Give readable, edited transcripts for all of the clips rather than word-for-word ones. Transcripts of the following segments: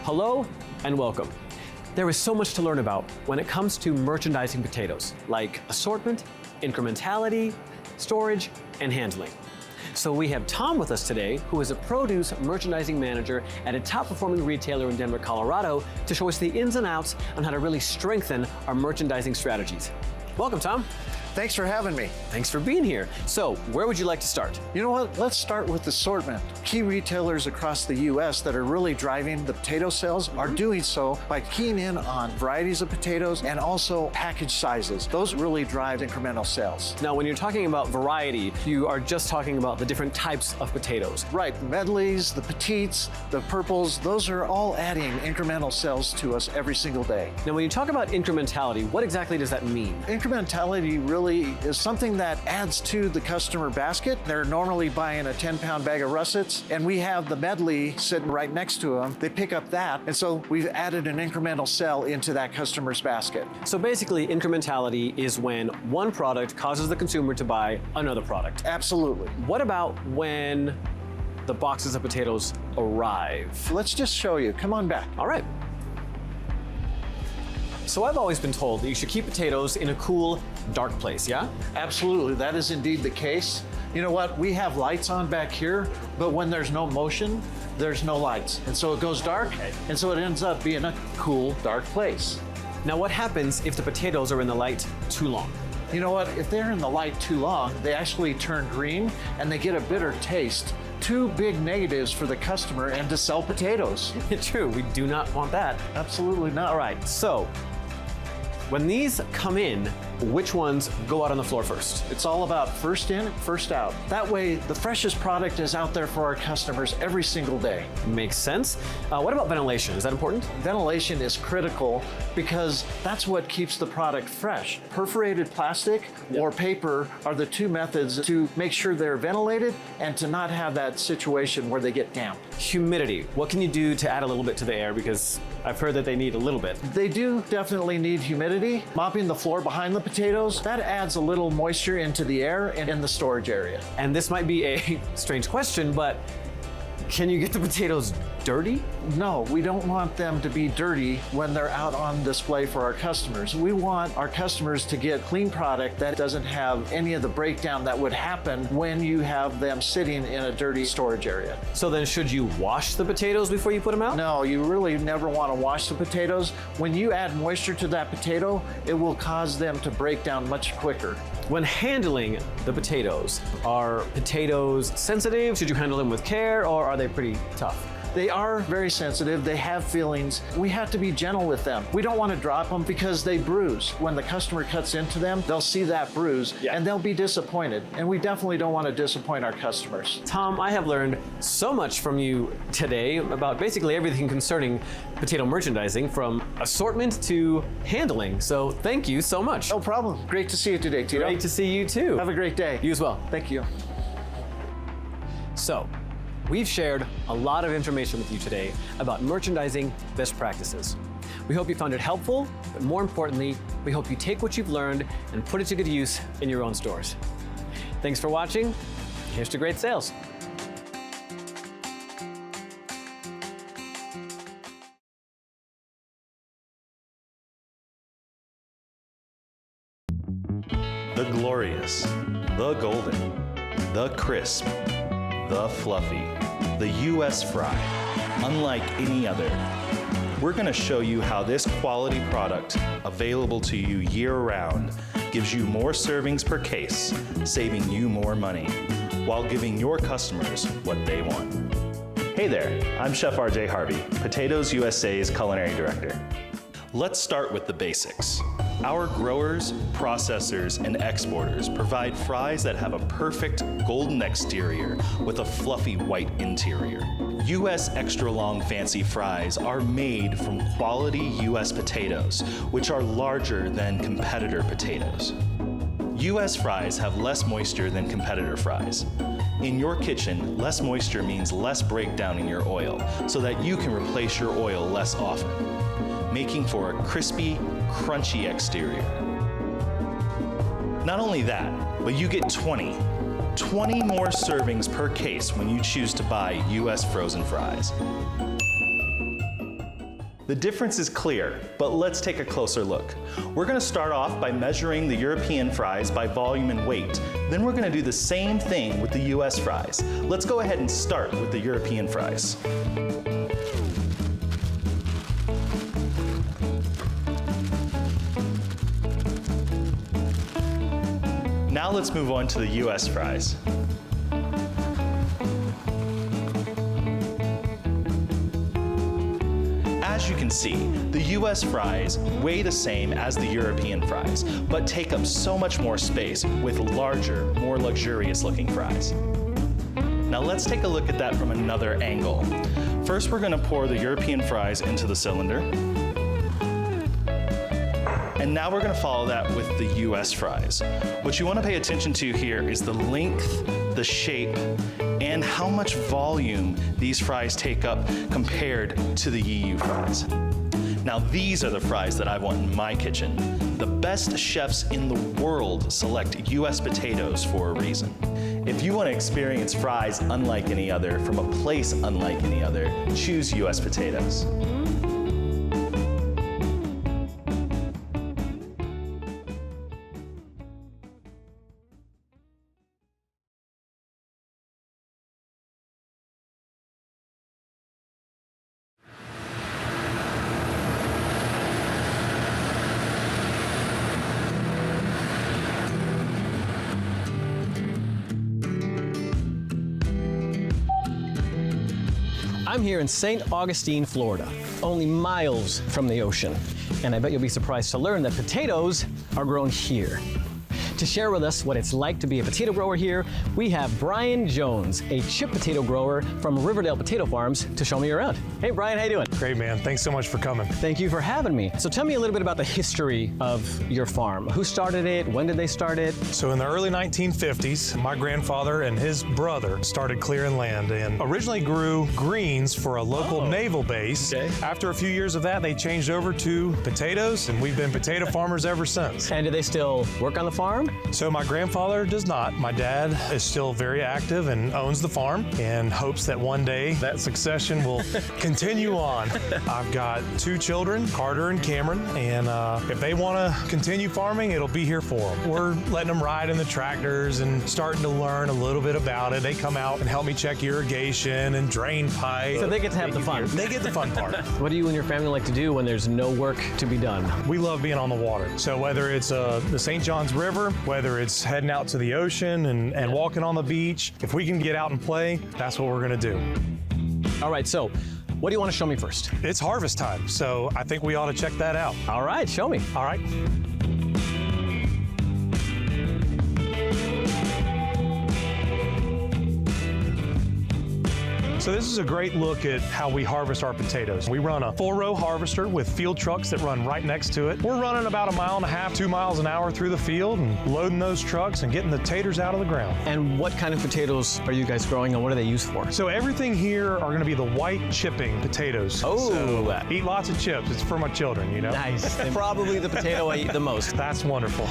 Hello and welcome. There is so much to learn about when it comes to merchandising potatoes, like assortment, incrementality, storage, and handling. So we have Tom with us today, who is a produce merchandising manager at a top-performing retailer in Denver, Colorado, to show us the ins and outs on how to really strengthen our merchandising strategies. Welcome, Tom. Thanks for having me. Thanks for being here. So, where would you like to start? You know what? Let's start with assortment. Key retailers across the U.S. that are really driving the potato sales are doing so by keying in on varieties of potatoes and also package sizes. Those really drive incremental sales. Now, when you're talking about variety, you are just talking about the different types of potatoes. Right, the medleys, the petites, the purples, those are all adding incremental sales to us every single day. Now, when you talk about incrementality, what exactly does that mean? Incrementality really is something that adds to the customer basket. They're normally buying a 10-pound bag of russets, and we have the medley sitting right next to them. They pick up that, and so we've added an incremental sell into that customer's basket. So basically, incrementality is when one product causes the consumer to buy another product. Absolutely. What about when the boxes of potatoes arrive? Let's just show you. Come on back. All right. So I've always been told that you should keep potatoes in a cool, dark place, yeah? Absolutely, that is indeed the case. You know what, we have lights on back here, but when there's no motion, there's no lights. And so it goes dark, and so it ends up being a cool, dark place. Now what happens if the potatoes are in the light too long? You know what? If they're in the light too long, they actually turn green and they get a bitter taste. Two big negatives for the customer and to sell potatoes. True, we do not want that. Absolutely not. All right, so when these come in, which ones go out on the floor first? It's all about first in, first out. That way, the freshest product is out there for our customers every single day. Makes sense. What about ventilation? Is that important? Ventilation is critical because that's what keeps the product fresh. Perforated plastic or paper are the two methods to make sure they're ventilated and to not have that situation where they get damp. Humidity. What can you do to add a little bit to the air? Because I've heard that they need a little bit. They do definitely need humidity. Mopping the floor behind the potatoes, that adds a little moisture into the air and in the storage area. And this might be a strange question, but can you get the potatoes dirty? No, we don't want them to be dirty when they're out on display for our customers. We want our customers to get clean product that doesn't have any of the breakdown that would happen when you have them sitting in a dirty storage area. So then should you wash the potatoes before you put them out? No, you really never want to wash the potatoes. When you add moisture to that potato, it will cause them to break down much quicker. When handling the potatoes, are potatoes sensitive? Should you handle them with care, or are they pretty tough? They are very sensitive. They have feelings. We have to be gentle with them. We don't want to drop them because they bruise. When the customer cuts into them, they'll see that bruise and they'll be disappointed. And we definitely don't want to disappoint our customers. Tom, I have learned so much from you today about basically everything concerning potato merchandising, from assortment to handling. So thank you so much. No problem. Great to see you today, Tito. Great to see you too. Have a great day. You as well. Thank you. So, we've shared a lot of information with you today about merchandising best practices. We hope you found it helpful, but more importantly, we hope you take what you've learned and put it to good use in your own stores. Thanks for watching. Here's to great sales. The glorious, the golden, the crisp, the fluffy, the U.S. fry, unlike any other. We're going to show you how this quality product, available to you year-round, gives you more servings per case, saving you more money, while giving your customers what they want. Hey there, I'm Chef RJ Harvey, Potatoes USA's Culinary Director. Let's start with the basics. Our growers, processors, and exporters provide fries that have a perfect golden exterior with a fluffy white interior. U.S. extra long fancy fries are made from quality U.S. potatoes, which are larger than competitor potatoes. U.S. fries have less moisture than competitor fries. In your kitchen, less moisture means less breakdown in your oil, so that you can replace your oil less often, making for a crispy, crunchy exterior. Not only that, but you get 20 more servings per case when you choose to buy U.S. frozen fries. The difference is clear, but let's take a closer look. We're going to start off by measuring the European fries by volume and weight. Then we're going to do the same thing with the U.S. fries. Let's go ahead and start with the European fries. Now let's move on to the U.S. fries. As you can see, the U.S. fries weigh the same as the European fries, but take up so much more space with larger, more luxurious looking fries. Now let's take a look at that from another angle. First, we're going to pour the European fries into the cylinder. And now we're going to follow that with the U.S. fries. What you want to pay attention to here is the length, the shape, and how much volume these fries take up compared to the EU fries. Now these are the fries that I want in my kitchen. The best chefs in the world select U.S. potatoes for a reason. If you want to experience fries unlike any other from a place unlike any other, choose U.S. potatoes. I'm here in St. Augustine, Florida, only miles from the ocean. And I bet you'll be surprised to learn that potatoes are grown here. To share with us what it's like to be a potato grower here, we have Brian Jones, a chip potato grower from Riverdale Potato Farms, to show me around. Hey Brian, how you doing? Great, man. Thanks so much for coming. Thank you for having me. So tell me a little bit about the history of your farm. Who started it? When did they start it? So in the early 1950s, my grandfather and his brother started clearing land and originally grew greens for a local naval base. Okay. After a few years of that, they changed over to potatoes, and we've been potato farmers ever since. And do they still work on the farm? So my grandfather does not. My dad is still very active and owns the farm and hopes that one day that succession will continue on. I've got 2 children, Carter and Cameron, and if they want to continue farming, it'll be here for them. We're letting them ride in the tractors and starting to learn a little bit about it. They come out and help me check irrigation and drain pipe. So they get to have the fun. They get the fun part. What do you and your family like to do when there's no work to be done? We love being on the water. So whether it's the St. Johns River, whether it's heading out to the ocean and walking on the beach, if we can get out and play, that's what we're gonna do. All right, so what do you want to show me first? It's harvest time, so I think we ought to check that out. All right, show me. All right. So this is a great look at how we harvest our potatoes. We run a 4-row harvester with field trucks that run right next to it. We're running about 1.5 miles, 2 miles an hour through the field and loading those trucks and getting the taters out of the ground. And what kind of potatoes are you guys growing and what are they used for? So everything here are gonna be the white chipping potatoes. Oh. So eat lots of chips. It's for my children, you know? Nice. Probably the potato I eat the most. That's wonderful.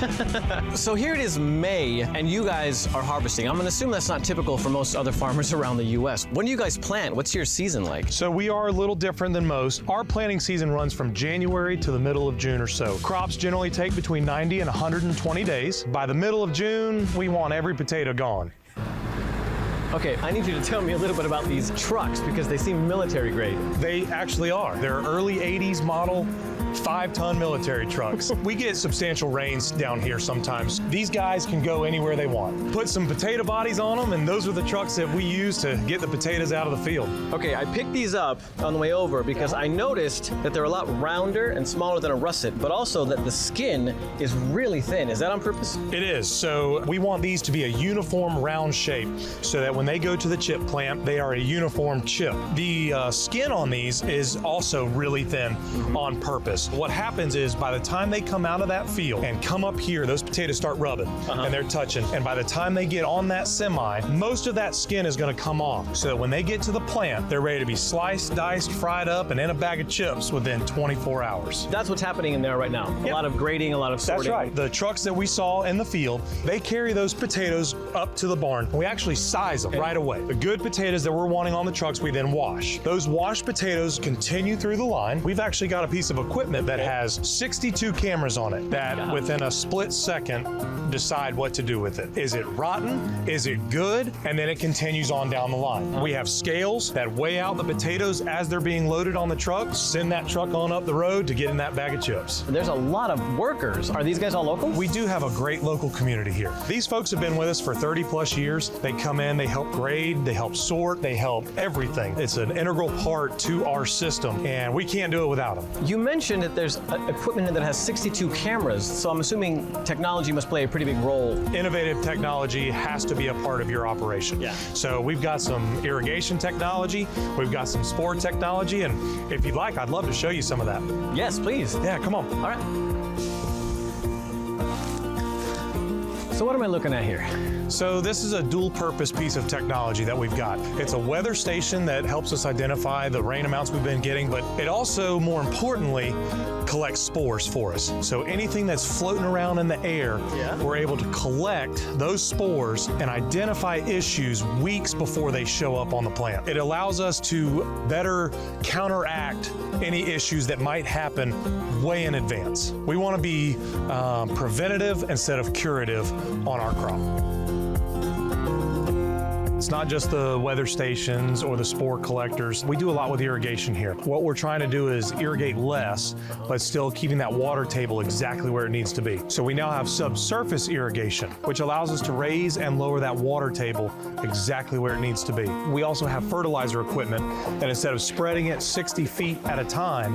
So here it is May and you guys are harvesting. I'm gonna assume that's not typical for most other farmers around the US. When do you guys plant? What's your season like? So we are a little different than most. Our planting season runs from January to the middle of June or so. Crops generally take between 90 and 120 days. By the middle of June, we want every potato gone. Okay, I need you to tell me a little bit about these trucks because they seem military grade. They actually are. They're early 80s model 5-ton military trucks. We get substantial rains down here sometimes. These guys can go anywhere they want. Put some potato bodies on them, and those are the trucks that we use to get the potatoes out of the field. Okay, I picked these up on the way over because I noticed that they're a lot rounder and smaller than a russet, but also that the skin is really thin. Is that on purpose? It is. So we want these to be a uniform round shape so that when they go to the chip plant, they are a uniform chip. The skin on these is also really thin on purpose. What happens is by the time they come out of that field and come up here, those potatoes start rubbing and they're touching. And by the time they get on that semi, most of that skin is gonna come off. So that when they get to the plant, they're ready to be sliced, diced, fried up, and in a bag of chips within 24 hours. That's what's happening in there right now. A Yep. lot of grading, a lot of sorting. That's right. The trucks that we saw in the field, they carry those potatoes up to the barn. We actually size them right away. The good potatoes that we're wanting on the trucks, we then wash. Those washed potatoes continue through the line. We've actually got a piece of equipment that has 62 cameras on it that within a split second decide what to do with it. Is it rotten? Is it good? And then it continues on down the line. We have scales that weigh out the potatoes as they're being loaded on the truck, send that truck on up the road to get in that bag of chips. There's a lot of workers. Are these guys all local? We do have a great local community here. These folks have been with us for 30 plus years. They come in, they help grade, they help sort, they help everything. It's an integral part to our system, and we can't do it without them. You mentioned that there's equipment that has 62 cameras, so I'm assuming technology must play a pretty big role. Innovative technology has to be a part of your operation. Yeah. So we've got some irrigation technology, we've got some spore technology, and if you'd like, I'd love to show you some of that. Yes, please. Yeah, come on. All right. So what am I looking at here? So this is a dual-purpose piece of technology that we've got. It's a weather station that helps us identify the rain amounts we've been getting, but it also, more importantly, collects spores for us. So anything that's floating around in the air, we're able to collect those spores and identify issues weeks before they show up on the plant. It allows us to better counteract any issues that might happen way in advance. We want to be preventative instead of curative on our crop. It's not just the weather stations or the spore collectors. We do a lot with irrigation here. What we're trying to do is irrigate less, but still keeping that water table exactly where it needs to be. So we now have subsurface irrigation, which allows us to raise and lower that water table exactly where it needs to be. We also have fertilizer equipment that instead of spreading it 60 feet at a time,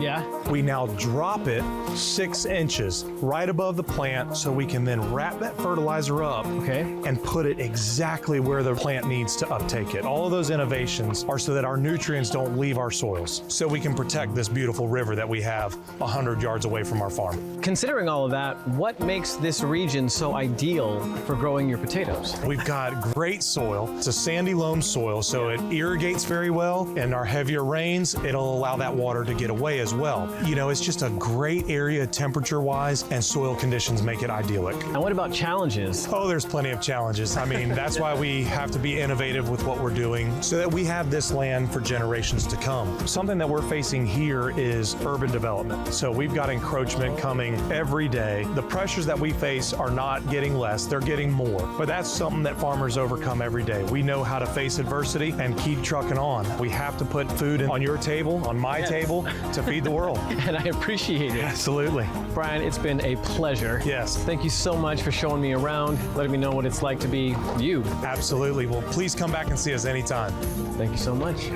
we now drop it 6 inches right above the plant so we can then wrap that fertilizer up and put it exactly where the plant needs to uptake it. All of those innovations are so that our nutrients don't leave our soils, so we can protect this beautiful river that we have 100 yards away from our farm. Considering all of that, what makes this region so ideal for growing your potatoes? We've got great soil. It's a sandy loam soil, so it irrigates very well, and our heavier rains, it'll allow that water to get away as well. You know, it's just a great area temperature-wise, and soil conditions make it idyllic. And what about challenges? Oh, there's plenty of challenges. I mean, that's why we have to be innovative with what we're doing so that we have this land for generations to come. Something that we're facing here is urban development. So we've got encroachment coming every day. The pressures that we face are not getting less, they're getting more. But that's something that farmers overcome every day. We know how to face adversity and keep trucking on. We have to put food on your table, on my table, to feed the world. And I appreciate it. Absolutely. Brian, it's been a pleasure. Yes. Thank you so much for showing me around, letting me know what it's like to be you. Absolutely. Well, please come back and see us anytime. Thank you so much.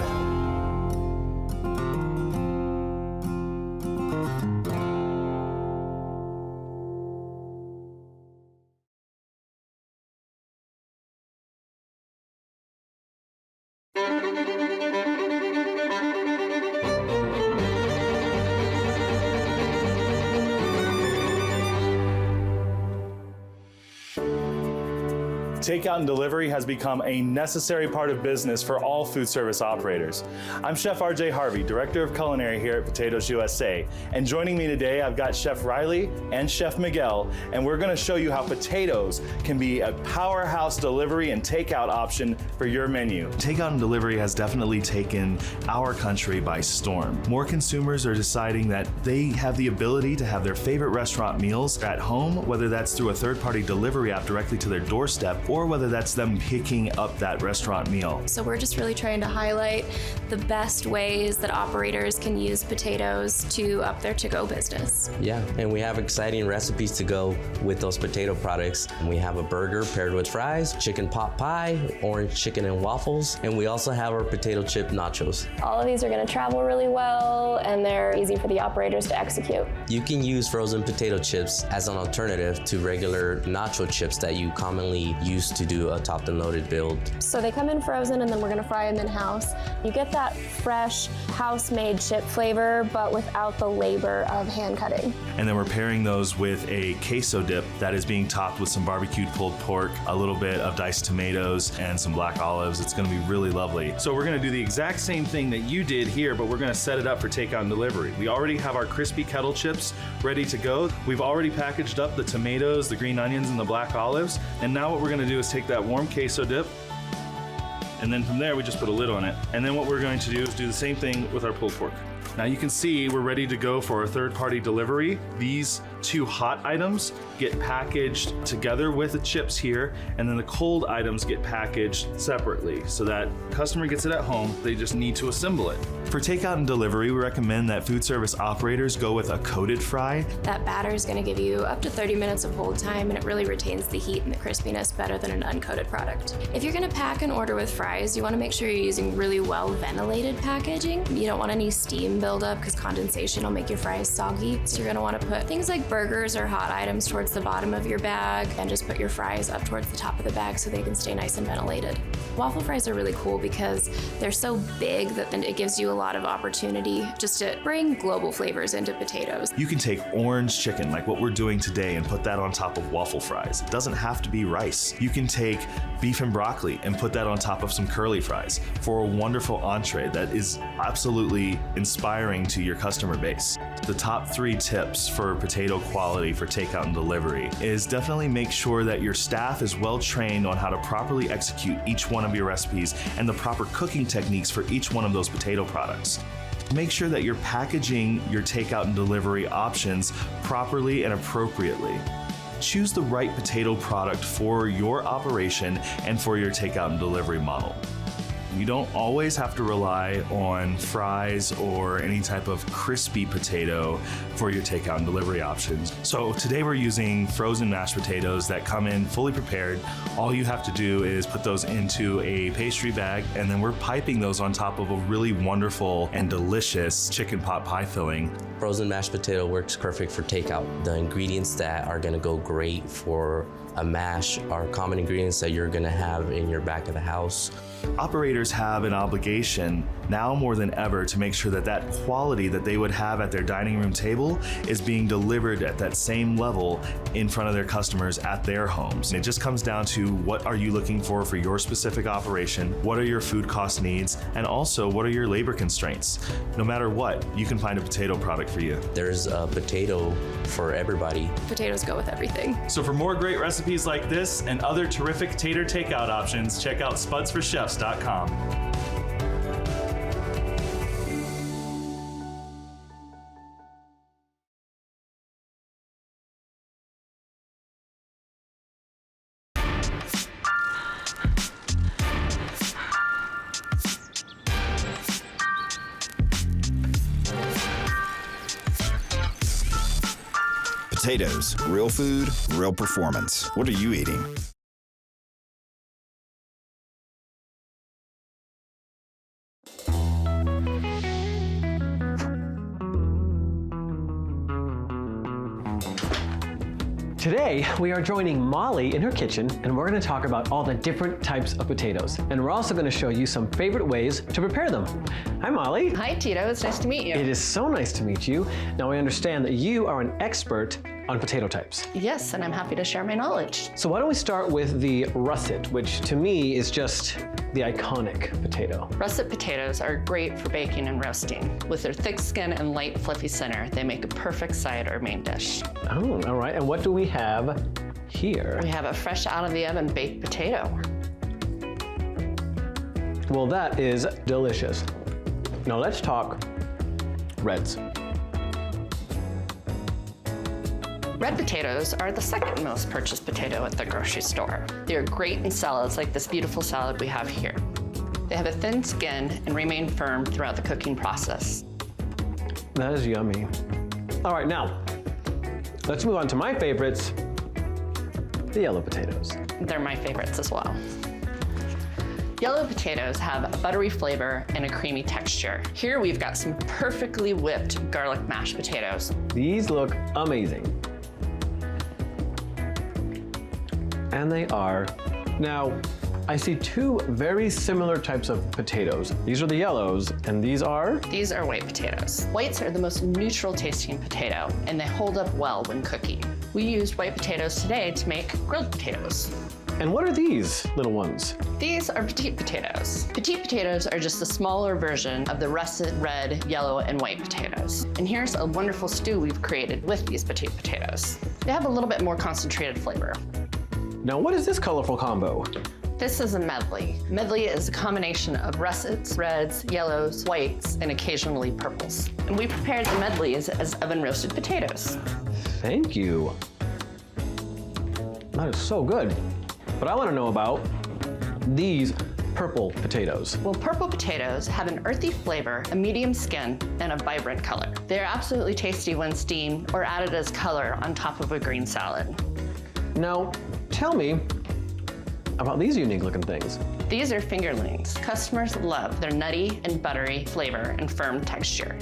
Takeout and delivery has become a necessary part of business for all food service operators. I'm Chef RJ Harvey, Director of Culinary here at Potatoes USA. And joining me today, I've got Chef Riley and Chef Miguel, and we're gonna show you how potatoes can be a powerhouse delivery and takeout option for your menu. Takeout and delivery has definitely taken our country by storm. More consumers are deciding that they have the ability to have their favorite restaurant meals at home, whether that's through a third-party delivery app directly to their doorstep, or whether that's them picking up that restaurant meal. So we're just really trying to highlight the best ways that operators can use potatoes to up their to-go business. Yeah, and we have exciting recipes to go with those potato products. We have a burger paired with fries, chicken pot pie, orange chicken and waffles, and we also have our potato chip nachos. All of these are going to travel really well, and they're easy for the operators to execute. You can use frozen potato chips as an alternative to regular nacho chips that you commonly use to do a topped and loaded build. So they come in frozen, and then we're going to fry them in-house. You get that fresh, house-made chip flavor, but without the labor of hand cutting. And then we're pairing those with a queso dip that is being topped with some barbecued pulled pork, a little bit of diced tomatoes, and some black olives. It's gonna be really lovely. So we're gonna do the exact same thing that you did here, but we're gonna set it up for takeout and delivery. We already have our crispy kettle chips ready to go. We've already packaged up the tomatoes, the green onions, and the black olives. And now what we're gonna do is take that warm queso dip, and then from there we just put a lid on it. And then what we're going to do is do the same thing with our pulled pork. Now you can see we're ready to go for our third-party delivery. These two hot items get packaged together with the chips here, and then the cold items get packaged separately so that customer gets it at home, they just need to assemble it. For takeout and delivery, we recommend that food service operators go with a coated fry. That batter is going to give you up to 30 minutes of hold time, and it really retains the heat and the crispiness better than an uncoated product. If you're going to pack an order with fries, you want to make sure you're using really well ventilated packaging. You don't want any steam buildup because condensation will make your fries soggy. So you're going to want to put things like burgers or hot items towards the bottom of your bag, and just put your fries up towards the top of the bag so they can stay nice and ventilated. Waffle fries are really cool because they're so big that it gives you a lot of opportunity just to bring global flavors into potatoes. You can take orange chicken, like what we're doing today, and put that on top of waffle fries. It doesn't have to be rice. You can take beef and broccoli and put that on top of some curly fries for a wonderful entree that is absolutely inspiring to your customer base. The top 3 tips for potato quality for takeout and delivery is definitely make sure that your staff is well trained on how to properly execute each one of your recipes and the proper cooking techniques for each one of those potato products. Make sure that you're packaging your takeout and delivery options properly and appropriately. choose the right potato product for your operation and for your takeout and delivery model. You don't always have to rely on fries or any type of crispy potato for your takeout and delivery options. So today we're using frozen mashed potatoes that come in fully prepared. All you have to do is put those into a pastry bag, and then we're piping those on top of a really wonderful and delicious chicken pot pie filling. Frozen mashed potato works perfect for takeout. The ingredients that are gonna go great for a mash are common ingredients that you're gonna have in your back of the house. Operators have an obligation now more than ever to make sure that that quality that they would have at their dining room table is being delivered at that same level in front of their customers at their homes. And it just comes down to what are you looking for your specific operation, what are your food cost needs, and also what are your labor constraints. No matter what, you can find a potato product for you. There's a potato for everybody. Potatoes go with everything. So for more great recipes like this and other terrific tater takeout options, check out spudsforchefs.com. Potatoes, real food, real performance. What are you eating? Today, we are joining Molly in her kitchen, and we're going to talk about all the different types of potatoes. And we're also going to show you some favorite ways to prepare them. Hi, Molly. Hi, Tito. It's nice to meet you. It is so nice to meet you. Now, we understand that you are an expert on potato types. Yes, and I'm happy to share my knowledge. So why don't we start with the russet, which to me is just the iconic potato. Russet potatoes are great for baking and roasting. With their thick skin and light, fluffy center, they make a perfect side or main dish. Oh, all right. And what do we have here? We have a fresh out of the oven baked potato. Well, that is delicious. Now let's talk reds. Red potatoes are the second most purchased potato at the grocery store. They are great in salads like this beautiful salad we have here. They have a thin skin and remain firm throughout the cooking process. That is yummy. All right, now, let's move on to my favorites, the yellow potatoes. They're my favorites as well. Yellow potatoes have a buttery flavor and a creamy texture. Here we've got some perfectly whipped garlic mashed potatoes. These look amazing. And they are. Now, I see two very similar types of potatoes. These are the yellows, and these are? These are white potatoes. Whites are the most neutral tasting potato, and they hold up well when cooking. We used white potatoes today to make grilled potatoes. And what are these little ones? These are petite potatoes. Petite potatoes are just a smaller version of the russet red, yellow, and white potatoes. And here's a wonderful stew we've created with these petite potatoes. They have a little bit more concentrated flavor. Now, what is this colorful combo? This is a medley. Medley is a combination of russets, reds, yellows, whites, and occasionally purples. And we prepared the medleys as oven roasted potatoes. Thank you. That is so good. But I want to know about these purple potatoes. Well, purple potatoes have an earthy flavor, a medium skin, and a vibrant color. They're absolutely tasty when steamed or added as color on top of a green salad. Now, tell me about these unique looking things. These are fingerlings. Customers love their nutty and buttery flavor and firm texture.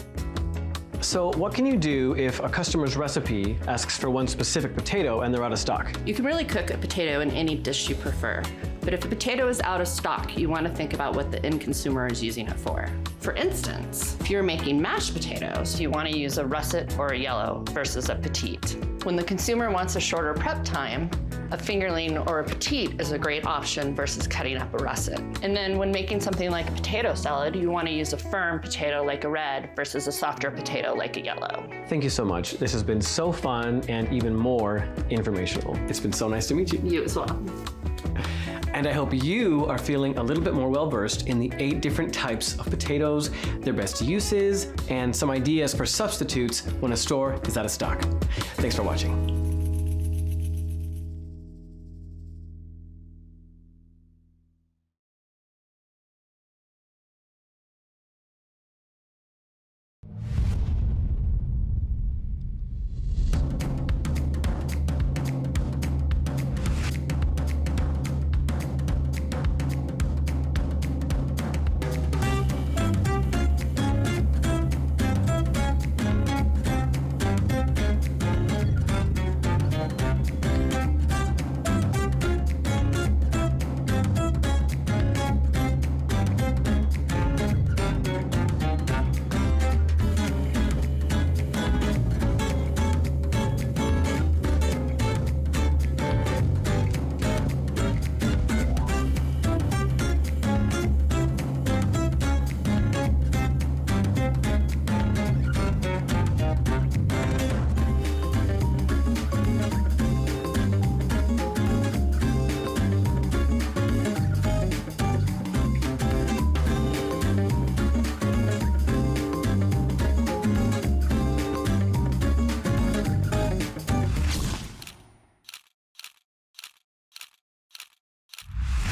So what can you do if a customer's recipe asks for one specific potato and they're out of stock? You can really cook a potato in any dish you prefer. But if a potato is out of stock, you want to think about what the end consumer is using it for. For instance, if you're making mashed potatoes, you want to use a russet or a yellow versus a petite. When the consumer wants a shorter prep time, a fingerling or a petite is a great option versus cutting up a russet. And then when making something like a potato salad, you want to use a firm potato like a red versus a softer potato like a yellow. Thank you so much. This has been so fun and even more informational. It's been so nice to meet you. You as well. And I hope you are feeling a little bit more well-versed in the 8 different types of potatoes, their best uses, and some ideas for substitutes when a store is out of stock. Thanks for watching.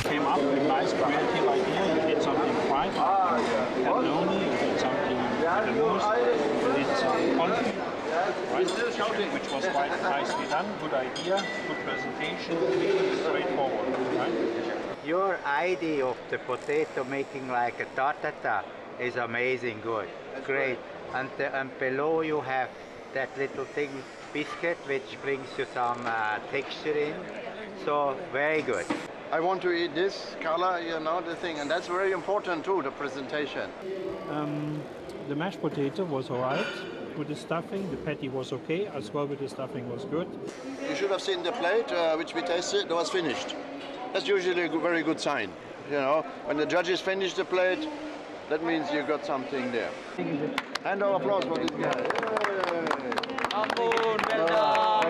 came up with a nice creative idea. You did something fried, cannelloni, you did something hummus, you did some confit, right? Which was quite nicely done. Good idea, good presentation, really straightforward, right? Your idea of the potato making like a tartata is amazing good. Great. And below you have that little thing, biscuit, which brings you some texture in. So very good. I want to eat this color, you know, the thing, and that's very important too, the presentation. The mashed potato was alright with the stuffing. The patty was okay as well. With the stuffing was good. You should have seen the plate which we tasted. It was finished. That's usually a very good sign. You know, when the judges finish the plate, that means you got something there. Hand of applause for this guy.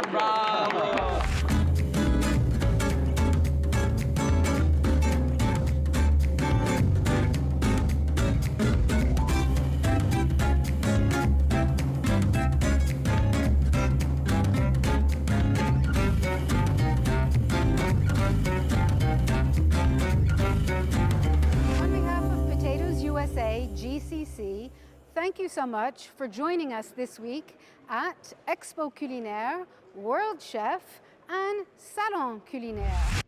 Bravo! GCC, thank you so much for joining us this week at Expo Culinaire, World Chef, and Salon Culinaire.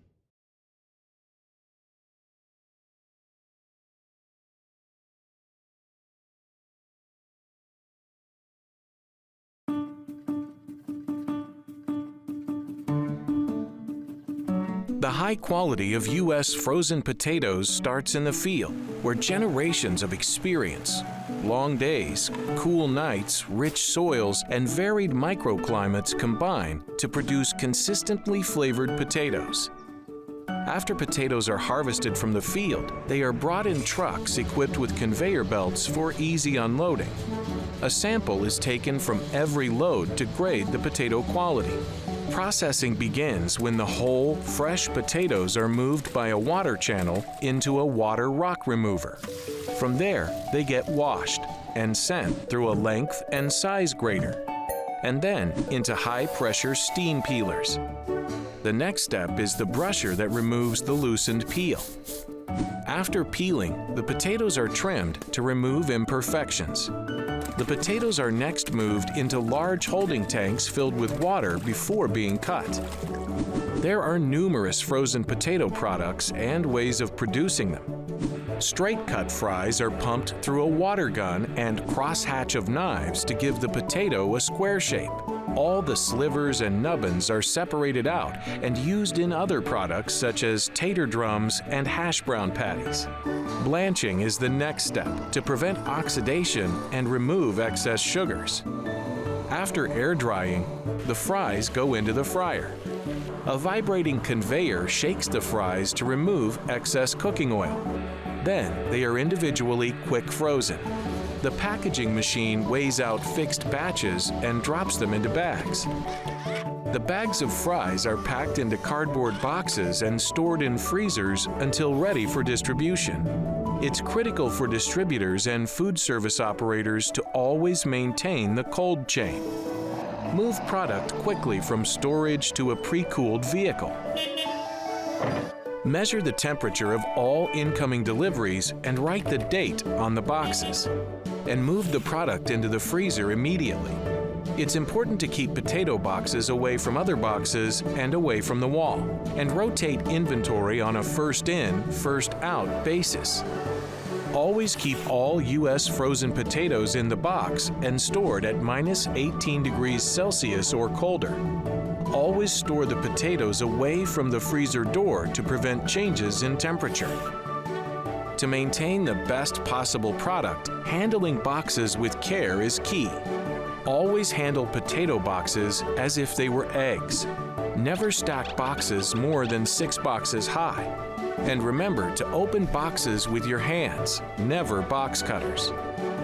The high quality of U.S. frozen potatoes starts in the field, where generations of experience, long days, cool nights, rich soils, and varied microclimates combine to produce consistently flavored potatoes. After potatoes are harvested from the field, they are brought in trucks equipped with conveyor belts for easy unloading. A sample is taken from every load to grade the potato quality. Processing begins when the whole, fresh potatoes are moved by a water channel into a water rock remover. From there, they get washed and sent through a length and size grader, and then into high-pressure steam peelers. The next step is the brusher that removes the loosened peel. After peeling, the potatoes are trimmed to remove imperfections. The potatoes are next moved into large holding tanks filled with water before being cut. There are numerous frozen potato products and ways of producing them. Straight-cut fries are pumped through a water gun and crosshatch of knives to give the potato a square shape. All the slivers and nubbins are separated out and used in other products such as tater drums and hash brown patties. Blanching is the next step to prevent oxidation and remove excess sugars. After air drying, the fries go into the fryer. A vibrating conveyor shakes the fries to remove excess cooking oil. Then they are individually quick frozen. The packaging machine weighs out fixed batches and drops them into bags. The bags of fries are packed into cardboard boxes and stored in freezers until ready for distribution. It's critical for distributors and food service operators to always maintain the cold chain. Move product quickly from storage to a pre-cooled vehicle. Measure the temperature of all incoming deliveries and write the date on the boxes. And move the product into the freezer immediately. It's important to keep potato boxes away from other boxes and away from the wall, and rotate inventory on a first-in, first-out basis. Always keep all U.S. frozen potatoes in the box and stored at -18 degrees Celsius or colder. Always store the potatoes away from the freezer door to prevent changes in temperature. To maintain the best possible product, handling boxes with care is key. Always handle potato boxes as if they were eggs. Never stack boxes more than 6 boxes high. And remember to open boxes with your hands, never box cutters.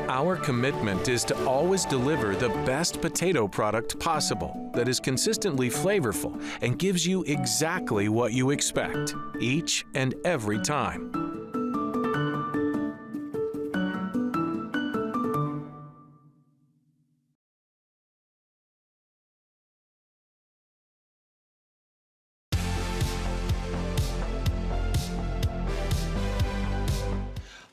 Our commitment is to always deliver the best potato product possible that is consistently flavorful and gives you exactly what you expect, each and every time.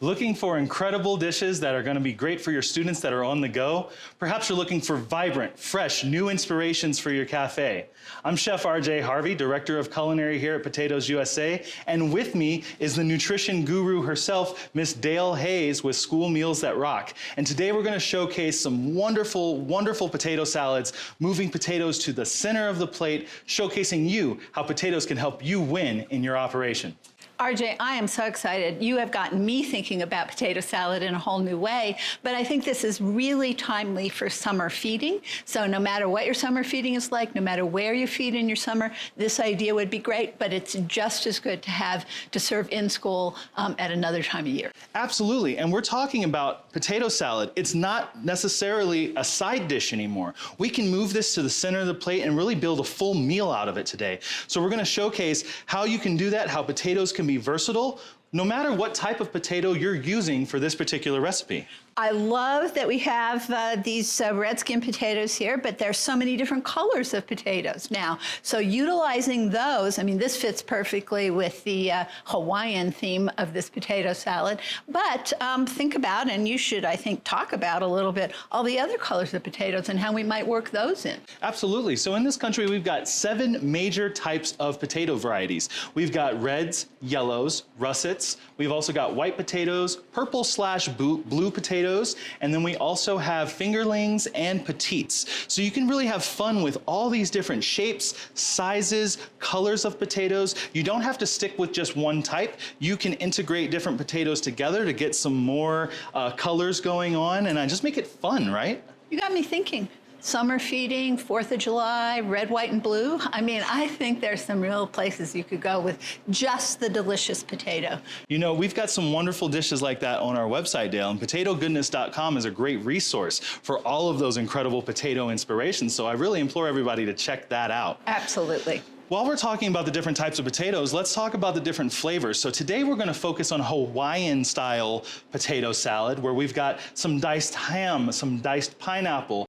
Looking for incredible dishes that are going to be great for your students that are on the go? Perhaps you're looking for vibrant, fresh, new inspirations for your cafe. I'm Chef RJ Harvey, Director of Culinary here at Potatoes USA, and with me is the nutrition guru herself, Miss Dale Hayes with School Meals That Rock. And today we're going to showcase some wonderful, wonderful potato salads, moving potatoes to the center of the plate, showcasing you how potatoes can help you win in your operation. RJ, I am so excited. You have gotten me thinking about potato salad in a whole new way, but I think this is really timely for summer feeding. So no matter what your summer feeding is like, no matter where you feed in your summer, this idea would be great, but it's just as good to serve in school at another time of year. Absolutely, and we're talking about potato salad. It's not necessarily a side dish anymore. We can move this to the center of the plate and really build a full meal out of it today. So we're gonna showcase how you can do that, how potatoes can be versatile, no matter what type of potato you're using for this particular recipe. I love that we have these red skin potatoes here, but there's so many different colors of potatoes now. So utilizing those, I mean, this fits perfectly with the Hawaiian theme of this potato salad, but think about, and you should, I think, talk about a little bit, all the other colors of potatoes and how we might work those in. Absolutely. So in this country, we've got 7 major types of potato varieties. We've got reds, yellows, russets. We've also got white potatoes, purple/blue potatoes, and then we also have fingerlings and petites. So you can really have fun with all these different shapes, sizes, colors of potatoes. You don't have to stick with just one type. You can integrate different potatoes together to get some more colors going on and just make it fun, right? You got me thinking. Summer feeding, 4th of July, red, white, and blue. I mean, I think there's some real places you could go with just the delicious potato. You know, we've got some wonderful dishes like that on our website, Dale, and potatogoodness.com is a great resource for all of those incredible potato inspirations, so I really implore everybody to check that out. Absolutely. While we're talking about the different types of potatoes, let's talk about the different flavors. So today we're going to focus on Hawaiian-style potato salad, where we've got some diced ham, some diced pineapple.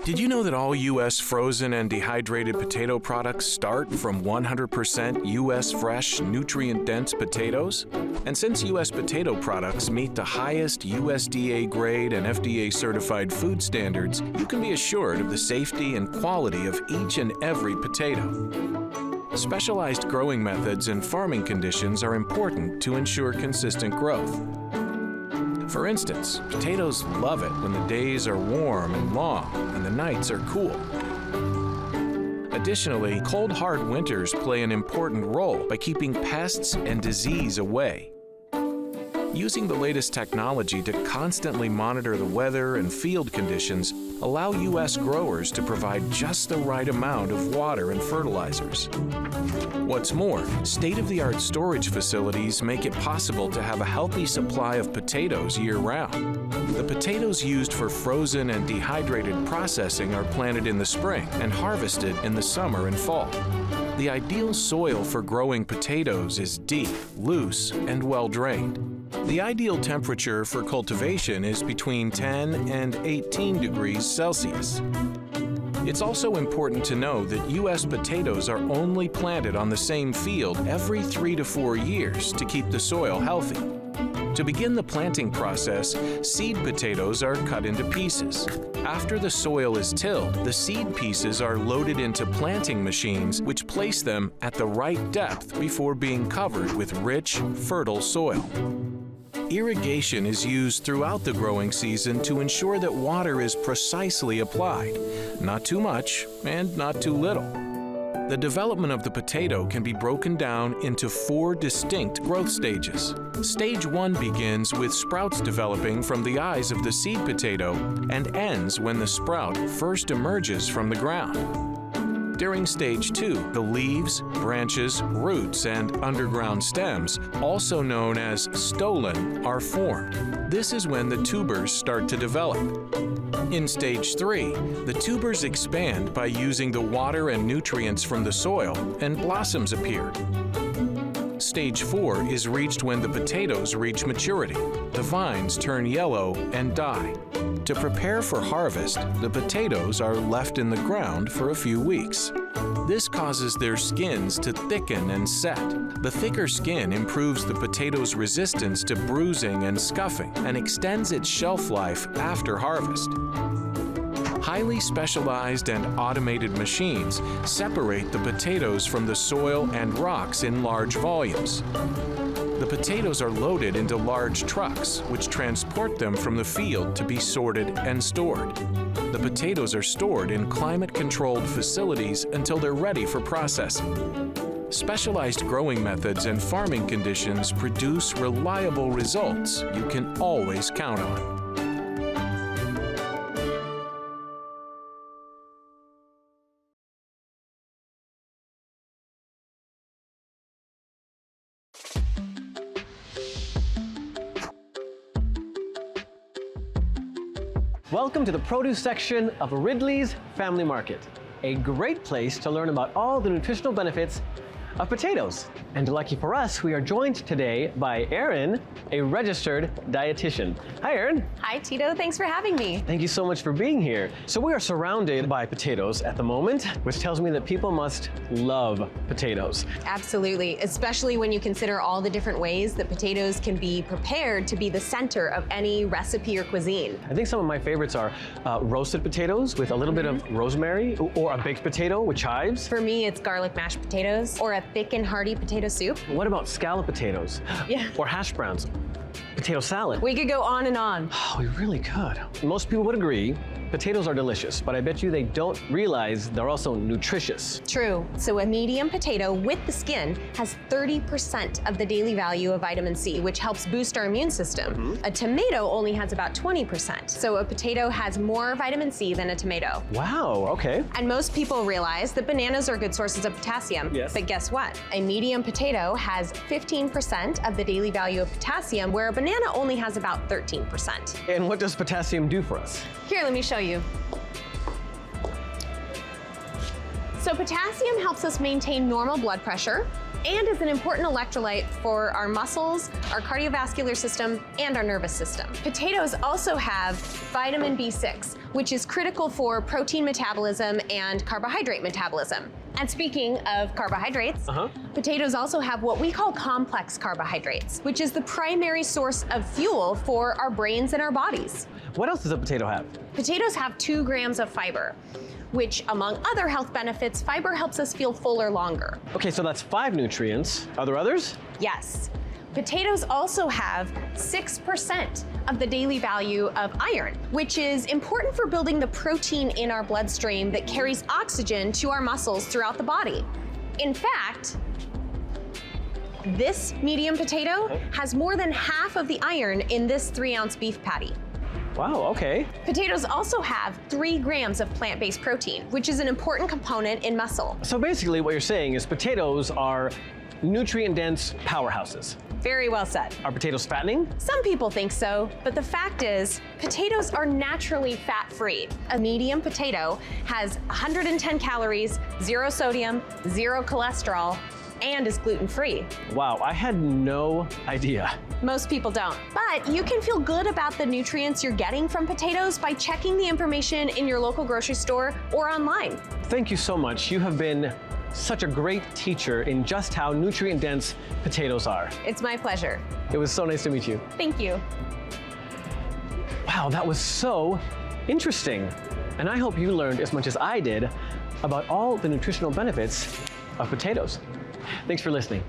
Did you know that all U.S. frozen and dehydrated potato products start from 100% U.S. fresh, nutrient-dense potatoes? And since U.S. potato products meet the highest USDA grade and FDA certified food standards, you can be assured of the safety and quality of each and every potato. Specialized growing methods and farming conditions are important to ensure consistent growth. For instance, potatoes love it when the days are warm and long and the nights are cool. Additionally, cold, hard winters play an important role by keeping pests and disease away. Using the latest technology to constantly monitor the weather and field conditions allow U.S. growers to provide just the right amount of water and fertilizers. What's more, state-of-the-art storage facilities make it possible to have a healthy supply of potatoes year-round. The potatoes used for frozen and dehydrated processing are planted in the spring and harvested in the summer and fall. The ideal soil for growing potatoes is deep, loose, and well-drained. The ideal temperature for cultivation is between 10 and 18 degrees Celsius. It's also important to know that U.S. potatoes are only planted on the same field every 3 to 4 years to keep the soil healthy. To begin the planting process, seed potatoes are cut into pieces. After the soil is tilled, the seed pieces are loaded into planting machines, which place them at the right depth before being covered with rich, fertile soil. Irrigation is used throughout the growing season to ensure that water is precisely applied, not too much and not too little. The development of the potato can be broken down into 4 distinct growth stages. Stage 1 begins with sprouts developing from the eyes of the seed potato and ends when the sprout first emerges from the ground. During stage 2, the leaves, branches, roots, and underground stems, also known as stolon, are formed. This is when the tubers start to develop. In stage 3, the tubers expand by using the water and nutrients from the soil, and blossoms appear. Stage 4 is reached when the potatoes reach maturity. The vines turn yellow and die. To prepare for harvest, the potatoes are left in the ground for a few weeks. This causes their skins to thicken and set. The thicker skin improves the potato's resistance to bruising and scuffing and extends its shelf life after harvest. Highly specialized and automated machines separate the potatoes from the soil and rocks in large volumes. The potatoes are loaded into large trucks, which transport them from the field to be sorted and stored. The potatoes are stored in climate-controlled facilities until they're ready for processing. Specialized growing methods and farming conditions produce reliable results you can always count on. Welcome to the produce section of Ridley's Family Market, a great place to learn about all the nutritional benefits of potatoes. And lucky for us, we are joined today by Erin, a registered dietitian. Hi, Erin. Hi, Tito. Thanks for having me. Thank you so much for being here. So we are surrounded by potatoes at the moment, which tells me that people must love potatoes. Absolutely, especially when you consider all the different ways that potatoes can be prepared to be the center of any recipe or cuisine. I think some of my favorites are roasted potatoes with a little bit of rosemary, or a baked potato with chives. For me, it's garlic mashed potatoes or a thick and hearty potato soup. What about scalloped potatoes? Yeah. Or hash browns? Potato salad. We could go on and on. Oh, we really could. Most people would agree potatoes are delicious, but I bet you they don't realize they're also nutritious. True. So a medium potato with the skin has 30% of the daily value of vitamin C, which helps boost our immune system. A tomato only has about 20%. So a potato has more vitamin C than a tomato. Wow, okay. And most people realize that bananas are good sources of potassium. Yes. But guess what? A medium potato has 15% of the daily value of potassium, where a banana only has about 13%. And what does potassium do for us? Here, let me show you. So potassium helps us maintain normal blood pressure and is an important electrolyte for our muscles, our cardiovascular system, and our nervous system. Potatoes also have vitamin B6, which is critical for protein metabolism and carbohydrate metabolism. And speaking of carbohydrates, potatoes also have what we call complex carbohydrates, which is the primary source of fuel for our brains and our bodies. What else does a potato have? Potatoes have 2 grams of fiber, which, among other health benefits, fiber helps us feel fuller longer. Okay, so that's 5 nutrients. Are there others? Yes. Potatoes also have 6% of the daily value of iron, which is important for building the protein in our bloodstream that carries oxygen to our muscles throughout the body. In fact, this medium potato has more than half of the iron in this 3-ounce beef patty. Wow, okay. Potatoes also have 3 grams of plant-based protein, which is an important component in muscle. So basically what you're saying is potatoes are nutrient-dense powerhouses. Very well said. Are potatoes fattening? Some people think so, but the fact is, potatoes are naturally fat-free. A medium potato has 110 calories, 0 sodium, 0 cholesterol, and is gluten-free. Wow, I had no idea. Most people don't. But you can feel good about the nutrients you're getting from potatoes by checking the information in your local grocery store or online. Thank you so much. You have been such a great teacher in just how nutrient-dense potatoes are. It's my pleasure. It was so nice to meet you. Thank you. Wow, that was so interesting. And I hope you learned as much as I did about all the nutritional benefits of potatoes. Thanks for listening.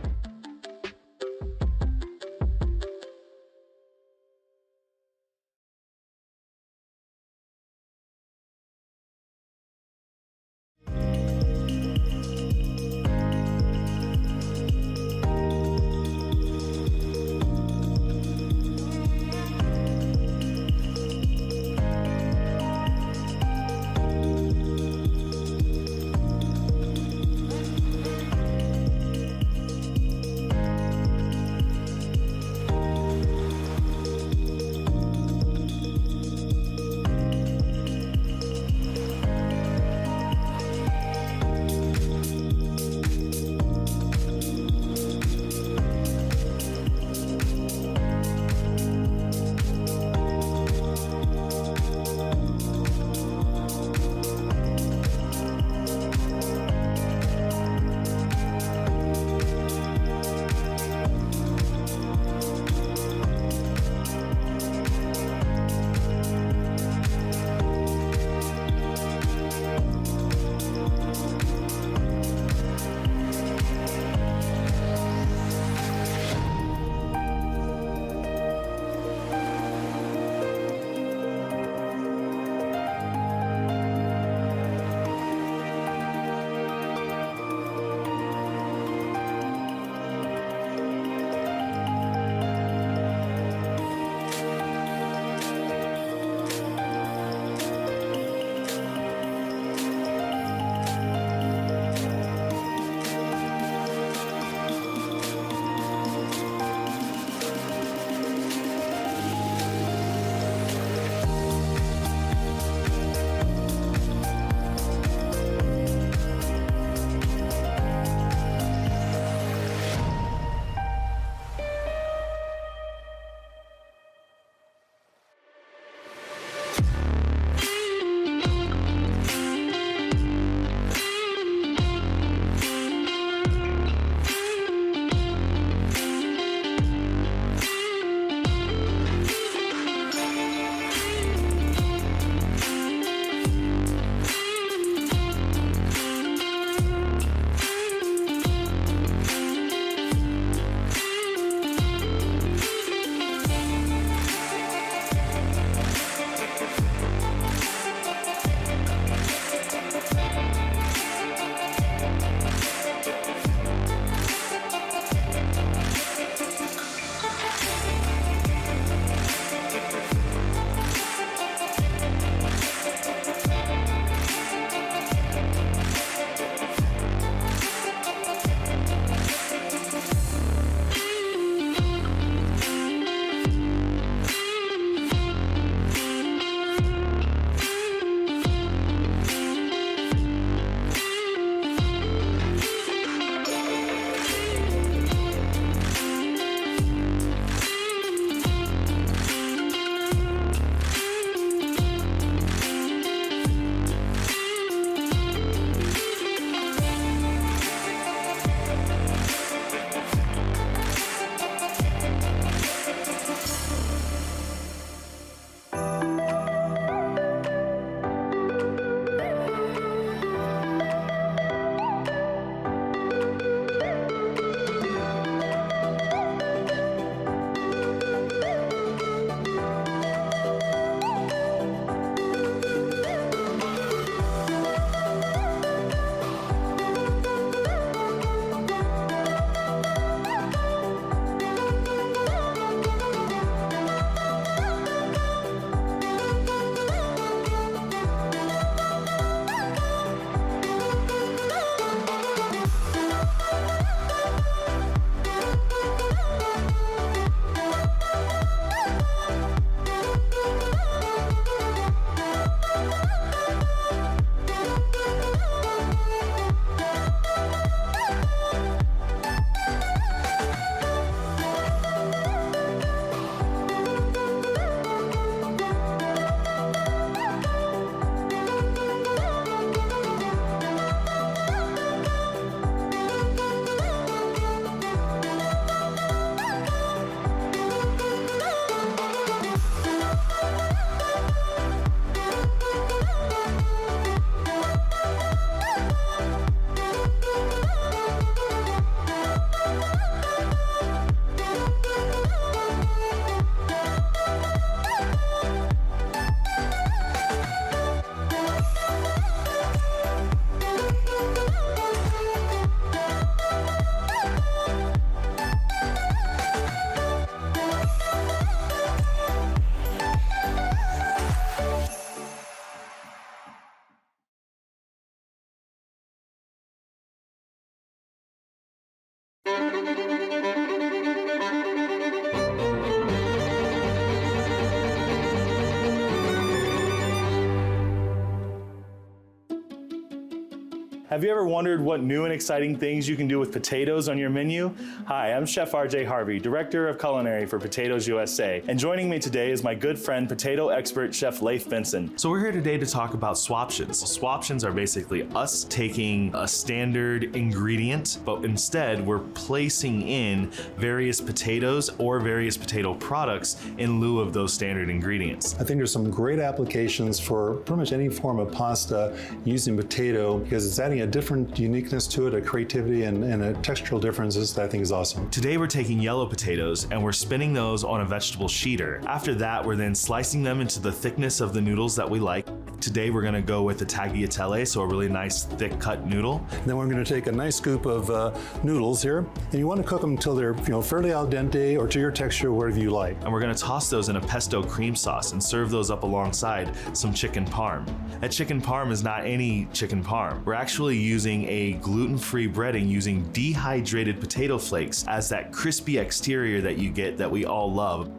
Have you ever wondered what new and exciting things you can do with potatoes on your menu? Hi, I'm Chef RJ Harvey, Director of Culinary for Potatoes USA, and joining me today is my good friend, potato expert Chef Leif Benson. So we're here today to talk about swaptions. Swaptions are basically us taking a standard ingredient, but instead we're placing in various potatoes or various potato products in lieu of those standard ingredients. I think there's some great applications for pretty much any form of pasta using potato because it's adding a different uniqueness to it, a creativity and a textural differences that I think is awesome. Today we're taking yellow potatoes and we're spinning those on a vegetable sheeter. After that, we're then slicing them into the thickness of the noodles that we like. Today we're gonna go with the tagliatelle, so a really nice thick cut noodle. And then we're gonna take a nice scoop of noodles here, and you wanna cook them until they're fairly al dente or to your texture, whatever you like. And we're gonna toss those in a pesto cream sauce and serve those up alongside some chicken parm. That chicken parm is not any chicken parm. We're actually using a gluten-free breading using dehydrated potato flakes as that crispy exterior that you get that we all love.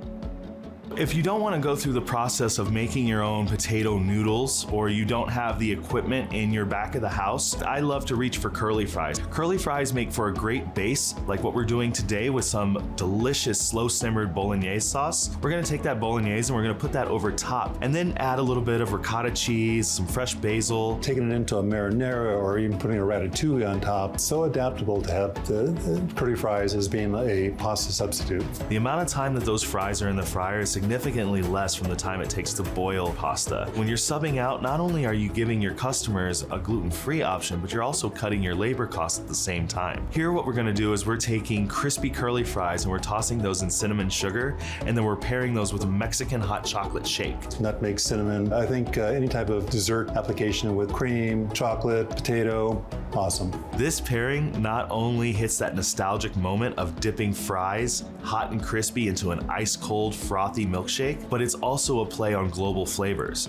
If you don't want to go through the process of making your own potato noodles, or you don't have the equipment in your back of the house, I love to reach for curly fries. Curly fries make for a great base, like what we're doing today with some delicious slow-simmered bolognese sauce. We're going to take that bolognese and we're going to put that over top, and then add a little bit of ricotta cheese, some fresh basil. Taking it into a marinara or even putting a ratatouille on top, so adaptable to have the curly fries as being a pasta substitute. The amount of time that those fries are in the fryer is significantly less from the time it takes to boil pasta. When you're subbing out, not only are you giving your customers a gluten-free option, but you're also cutting your labor costs at the same time. Here, what we're gonna do is we're taking crispy curly fries and we're tossing those in cinnamon sugar, and then we're pairing those with a Mexican hot chocolate shake. Nutmeg, cinnamon. I think any type of dessert application with cream, chocolate, potato, awesome. This pairing not only hits that nostalgic moment of dipping fries, hot and crispy, into an ice-cold, frothy milkshake, but it's also a play on global flavors.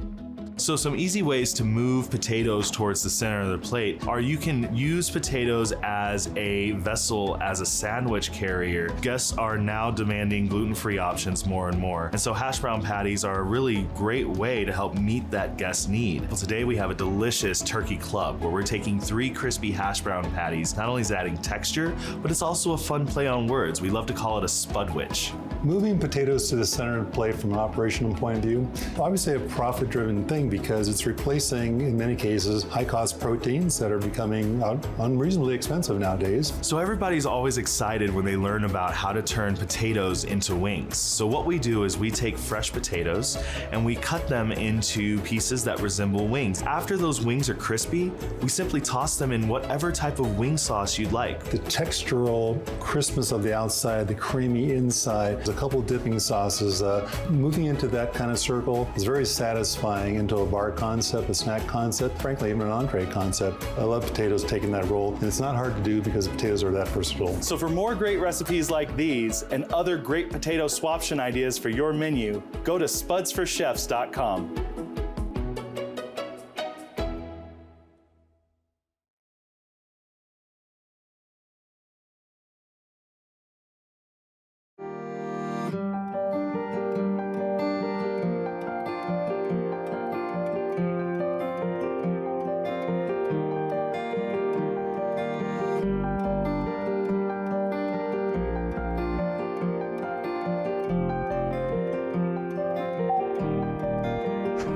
So some easy ways to move potatoes towards the center of the plate are you can use potatoes as a vessel, as a sandwich carrier. Guests are now demanding gluten-free options more and more. And so hash brown patties are a really great way to help meet that guest need. Well, today we have a delicious turkey club where we're taking 3 crispy hash brown patties. Not only is it adding texture, but it's also a fun play on words. We love to call it a spudwich. Moving potatoes to the center of the plate from an operational point of view, obviously a profit-driven thing because it's replacing, in many cases, high-cost proteins that are becoming unreasonably expensive nowadays. So everybody's always excited when they learn about how to turn potatoes into wings. So what we do is we take fresh potatoes and we cut them into pieces that resemble wings. After those wings are crispy, we simply toss them in whatever type of wing sauce you'd like. The textural crispness of the outside, the creamy inside, a couple dipping sauces, moving into that kind of circle is very satisfying into a bar concept, a snack concept, frankly, even an entree concept. I love potatoes taking that role, and it's not hard to do because potatoes are that versatile. So for more great recipes like these and other great potato swaption ideas for your menu, go to spudsforchefs.com.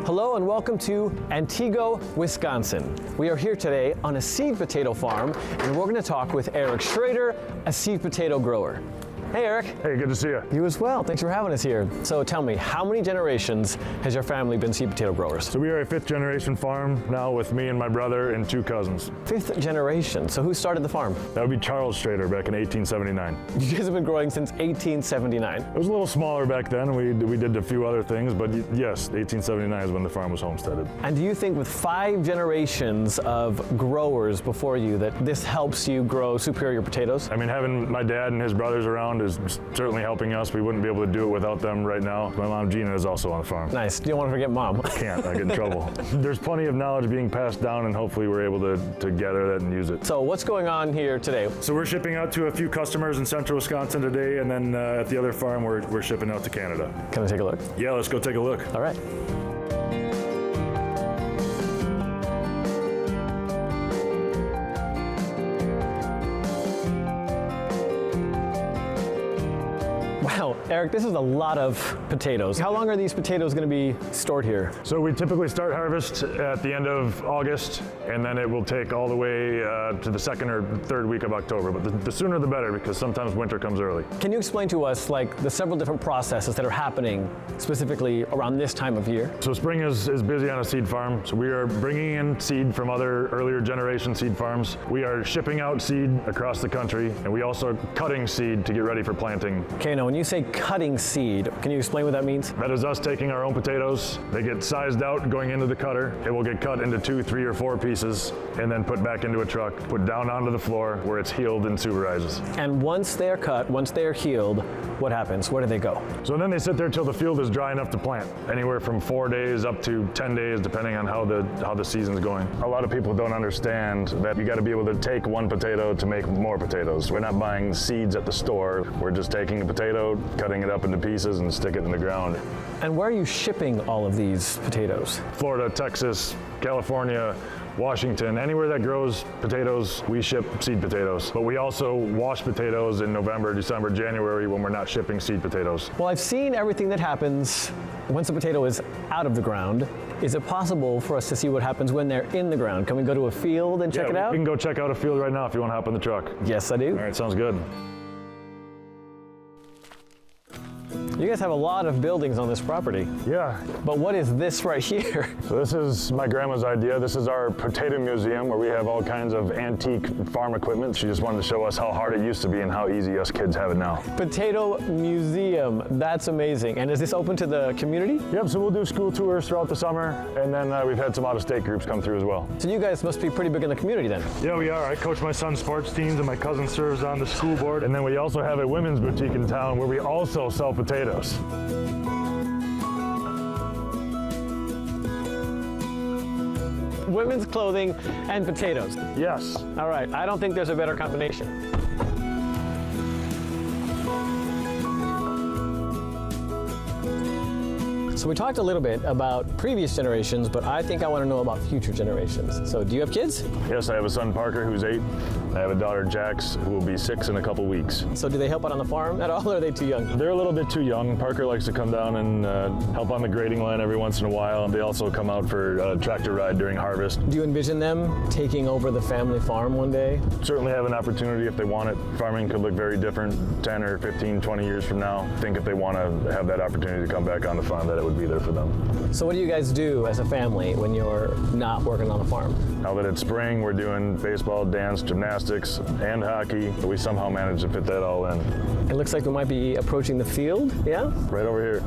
Hello and welcome to Antigo, Wisconsin. We are here today on a seed potato farm, and we're going to talk with Eric Schrader, a seed potato grower. Hey, Eric. Hey, good to see you. You as well. Thanks for having us here. So tell me, how many generations has your family been seed potato growers? So we are a 5th generation farm now with me and my brother and 2 cousins. 5th generation. So who started the farm? That would be Charles Schrader back in 1879. You guys have been growing since 1879. It was a little smaller back then. We did a few other things, but yes, 1879 is when the farm was homesteaded. And do you think with 5 generations of growers before you that this helps you grow superior potatoes? I mean, having my dad and his brothers around is certainly helping us. We wouldn't be able to do it without them right now. My mom Gina is also on the farm. Nice. You don't want to forget mom. I can't. I get in trouble. There's plenty of knowledge being passed down, and hopefully we're able to gather that and use it. So what's going on here today? So we're shipping out to a few customers in central Wisconsin today, and then at the other farm we're shipping out to Canada. Can I take a look? Yeah, let's go take a look. All right. Eric, this is a lot of potatoes. How long are these potatoes going to be stored here? So we typically start harvest at the end of August, and then it will take all the way to the second or third week of October. But the sooner the better, because sometimes winter comes early. Can you explain to us like the several different processes that are happening specifically around this time of year? So spring is busy on a seed farm. So we are bringing in seed from other earlier generation seed farms. We are shipping out seed across the country, and we also are cutting seed to get ready for planting. Okay, now when you say cutting seed, can you explain what that means? That is us taking our own potatoes. They get sized out going into the cutter. It will get cut into 2, 3, or 4 pieces, and then put back into a truck, put down onto the floor where it's healed and superizes. And once they're cut, once they're healed, what happens? Where do they go? So then they sit there till the field is dry enough to plant. Anywhere from 4 days up to 10 days, depending on how the season's going. A lot of people don't understand that you got to be able to take one potato to make more potatoes. We're not buying seeds at the store. We're just taking a potato, cutting it up into pieces, and stick it in the ground. And where are you shipping all of these potatoes? Florida, Texas, California, Washington, anywhere that grows potatoes, we ship seed potatoes. But we also wash potatoes in November, December, January when we're not shipping seed potatoes. Well, I've seen everything that happens once a potato is out of the ground. Is it possible for us to see what happens when they're in the ground? Can we go to a field and check it out? We can go check out a field right now if you want to hop in the truck. Yes, I do. All right, sounds good. You guys have a lot of buildings on this property. Yeah. But what is this right here? So this is my grandma's idea. This is our potato museum where we have all kinds of antique farm equipment. She just wanted to show us how hard it used to be and how easy us kids have it now. Potato museum, that's amazing. And is this open to the community? Yep, so we'll do school tours throughout the summer, and then we've had some out-of-state groups come through as well. So you guys must be pretty big in the community then? Yeah, we are. I coach my son's sports teams, and my cousin serves on the school board. And then we also have a women's boutique in town where we also sell potatoes. Women's clothing and potatoes. Yes. All right, I don't think there's a better combination. So we talked a little bit about previous generations, but I think I want to know about future generations. So do you have kids? Yes, I have a son, Parker, who's 8. I have a daughter, Jax, who will be 6 in a couple weeks. So do they help out on the farm at all, or are they too young? They're a little bit too young. Parker likes to come down and help on the grading line every once in a while. They also come out for a tractor ride during harvest. Do you envision them taking over the family farm one day? Certainly have an opportunity if they want it. Farming could look very different 10 or 15, 20 years from now. I think if they want to have that opportunity to come back on the farm, that it would be there for them. So what do you guys do as a family when you're not working on the farm? Now that it's spring, we're doing baseball, dance, gymnastics, and hockey. But we somehow managed to fit that all in. It looks like we might be approaching the field, yeah? Right over here.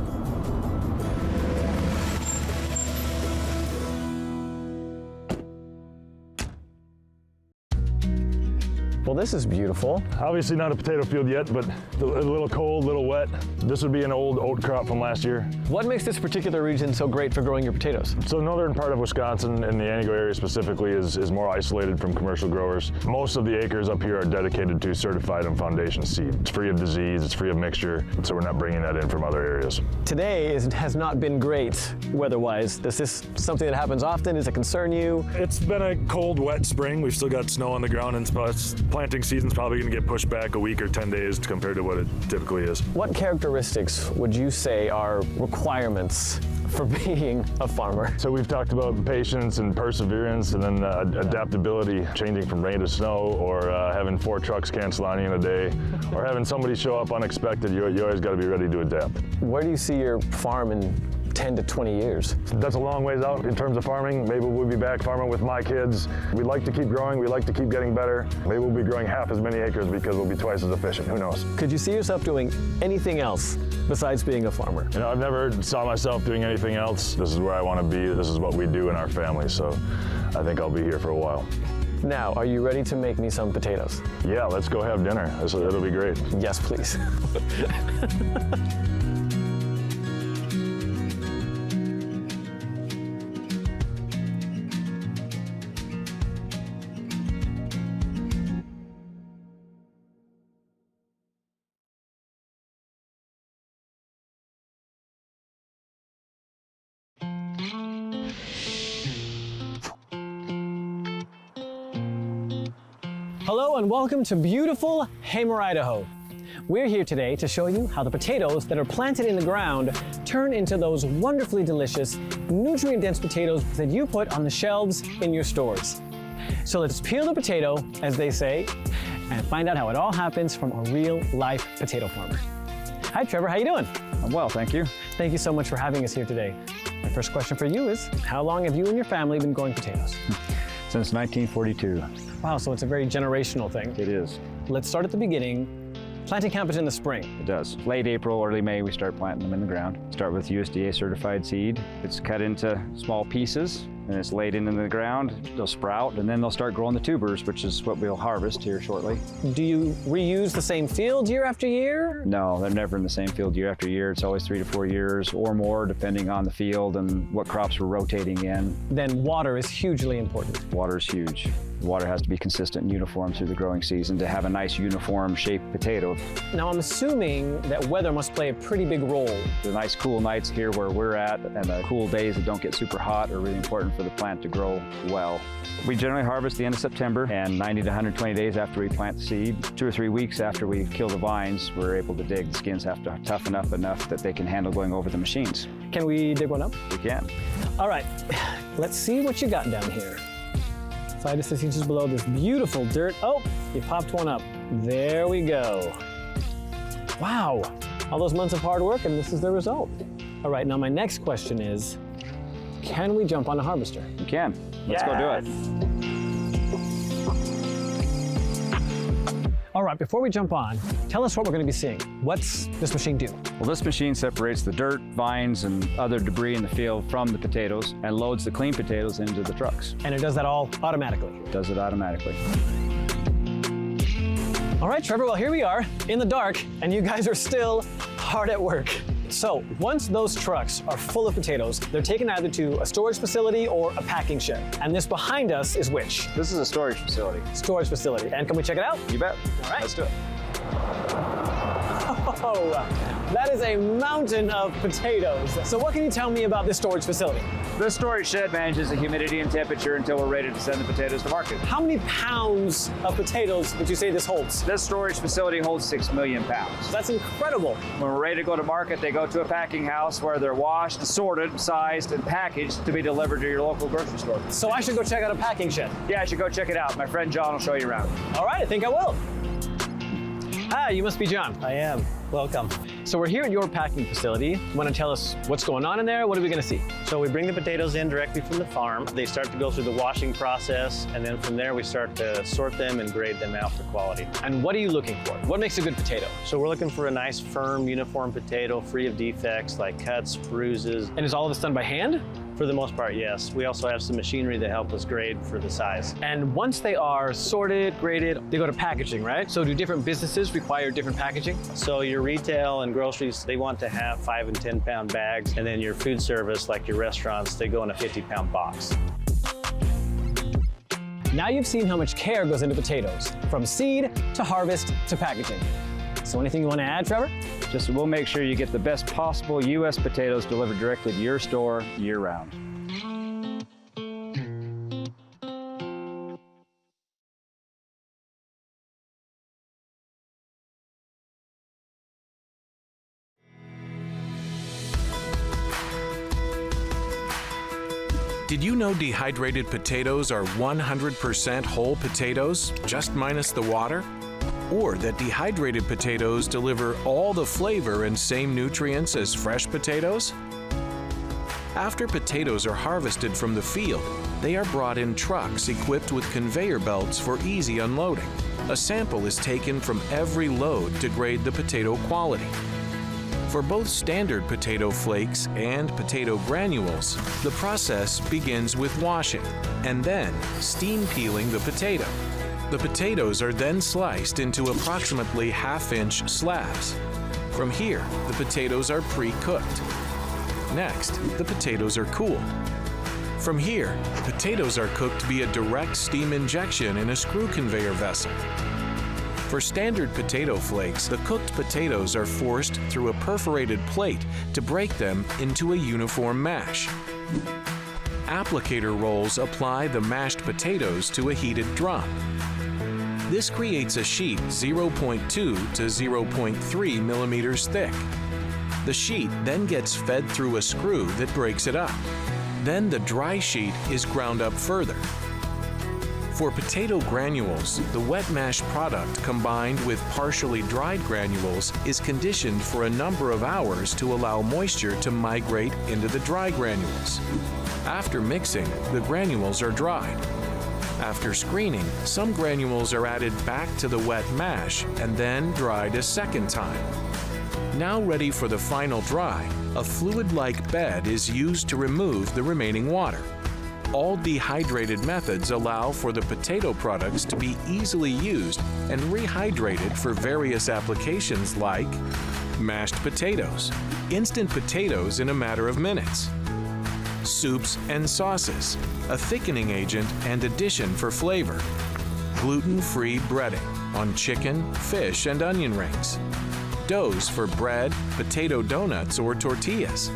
Well, this is beautiful. Obviously not a potato field yet, but a little cold, a little wet. This would be an old oat crop from last year. What makes this particular region so great for growing your potatoes? So northern part of Wisconsin, and the Antigo area specifically, is more isolated from commercial growers. Most of the acres up here are dedicated to certified and foundation seed. It's free of disease, it's free of mixture, so we're not bringing that in from other areas. Today has not been great weather-wise. Is this something that happens often? Does it concern you? It's been a cold, wet spring. We've still got snow on the ground, and planting season's probably going to get pushed back a week or 10 days compared to what it typically is. What characteristics would you say are requirements for being a farmer? So we've talked about patience and perseverance, and then adaptability, changing from rain to snow, or having 4 trucks cancel on you in a day, or having somebody show up unexpected. You always got to be ready to adapt. Where do you see your farm in 10 to 20 years? That's a long ways out in terms of farming. Maybe we'll be back farming with my kids. We like to keep growing. We like to keep getting better. Maybe we'll be growing half as many acres because we'll be twice as efficient. Who knows? Could you see yourself doing anything else besides being a farmer? You know, I've never saw myself doing anything else. This is where I want to be. This is what we do in our family. So I think I'll be here for a while. Now, are you ready to make me some potatoes? Yeah, let's go have dinner. It'll be great. Yes, please. Hello and welcome to beautiful Hamer, Idaho. We're here today to show you how the potatoes that are planted in the ground turn into those wonderfully delicious, nutrient-dense potatoes that you put on the shelves in your stores. So let's peel the potato, as they say, and find out how it all happens from a real-life potato farmer. Hi, Trevor. How you doing? I'm well, thank you. Thank you so much for having us here today. My first question for you is, how long have you and your family been growing potatoes? Since 1942. Wow, so it's a very generational thing. It is. Let's start at the beginning. Planting happens in the spring. It does. Late April, early May, we start planting them in the ground. Start with USDA certified seed. It's cut into small pieces and it's laid into the ground. They'll sprout and then they'll start growing the tubers, which is what we'll harvest here shortly. Do you reuse the same field year after year? No, they're never in the same field year after year. It's always 3 to 4 years or more, depending on the field and what crops we're rotating in. Then water is hugely important. Water is huge. The water has to be consistent and uniform through the growing season to have a nice uniform shaped potato. Now I'm assuming that weather must play a pretty big role. The nice cool nights here where we're at and the cool days that don't get super hot are really important for the plant to grow well. We generally harvest the end of September, and 90 to 120 days after we plant the seed. 2 or 3 weeks after we kill the vines, we're able to dig. The skins have to toughen up enough that they can handle going over the machines. Can we dig one up? We can. All right, let's see what you got down here. 5 to 6 inches below this beautiful dirt. Oh, you popped one up. There we go. Wow, all those months of hard work and this is the result. All right, now my next question is, can we jump on a harvester? You can. Let's go do it. All right, before we jump on, tell us what we're going to be seeing. What's this machine do? Well, this machine separates the dirt, vines, and other debris in the field from the potatoes and loads the clean potatoes into the trucks. And it does that all automatically? It does it automatically. All right, Trevor, well, here we are in the dark, and you guys are still hard at work. So once those trucks are full of potatoes, they're taken either to a storage facility or a packing shed. And this behind us is which? This is a storage facility. Storage facility. And can we check it out? You bet. All right. Let's do it. Oh, that is a mountain of potatoes. So what can you tell me about this storage facility? This storage shed manages the humidity and temperature until we're ready to send the potatoes to market. How many pounds of potatoes would you say this holds? This storage facility holds 6 million pounds. That's incredible. When we're ready to go to market, they go to a packing house where they're washed, sorted, sized, and packaged to be delivered to your local grocery store. So I should go check out a packing shed? Yeah, I should go check it out. My friend John will show you around. All right, I think I will. Ah, you must be John. I am. Welcome. So we're here at your packing facility. You want to tell us what's going on in there? What are we going to see? So we bring the potatoes in directly from the farm. They start to go through the washing process, and then from there we start to sort them and grade them out for quality. And what are you looking for? What makes a good potato? So we're looking for a nice, firm, uniform potato, free of defects like cuts, bruises. And is all of this done by hand? For the most part, yes. We also have some machinery that help us grade for the size. And once they are sorted, graded, they go to packaging, right? So do different businesses require different packaging? So your retail and groceries, they want to have 5 and 10 pound bags. And then your food service, like your restaurants, they go in a 50-pound box. Now you've seen how much care goes into potatoes, from seed to harvest to packaging. So anything you want to add, Trevor? Just we'll make sure you get the best possible U.S. potatoes delivered directly to your store year-round. Did you know dehydrated potatoes are 100% whole potatoes, just minus the water? Or that dehydrated potatoes deliver all the flavor and same nutrients as fresh potatoes? After potatoes are harvested from the field, they are brought in trucks equipped with conveyor belts for easy unloading. A sample is taken from every load to grade the potato quality. For both standard potato flakes and potato granules, the process begins with washing and then steam peeling the potato. The potatoes are then sliced into approximately half-inch slabs. From here, the potatoes are pre-cooked. Next, the potatoes are cooled. From here, potatoes are cooked via direct steam injection in a screw conveyor vessel. For standard potato flakes, the cooked potatoes are forced through a perforated plate to break them into a uniform mash. Applicator rolls apply the mashed potatoes to a heated drum. This creates a sheet 0.2 to 0.3 millimeters thick. The sheet then gets fed through a screw that breaks it up. Then the dry sheet is ground up further. For potato granules, the wet mash product combined with partially dried granules is conditioned for a number of hours to allow moisture to migrate into the dry granules. After mixing, the granules are dried. After screening, some granules are added back to the wet mash and then dried a second time. Now ready for the final dry, a fluid-like bed is used to remove the remaining water. All dehydrated methods allow for the potato products to be easily used and rehydrated for various applications like mashed potatoes, instant potatoes in a matter of minutes, soups and sauces, a thickening agent and addition for flavor, gluten-free breading on chicken, fish, and onion rings, doughs for bread, potato donuts, or tortillas,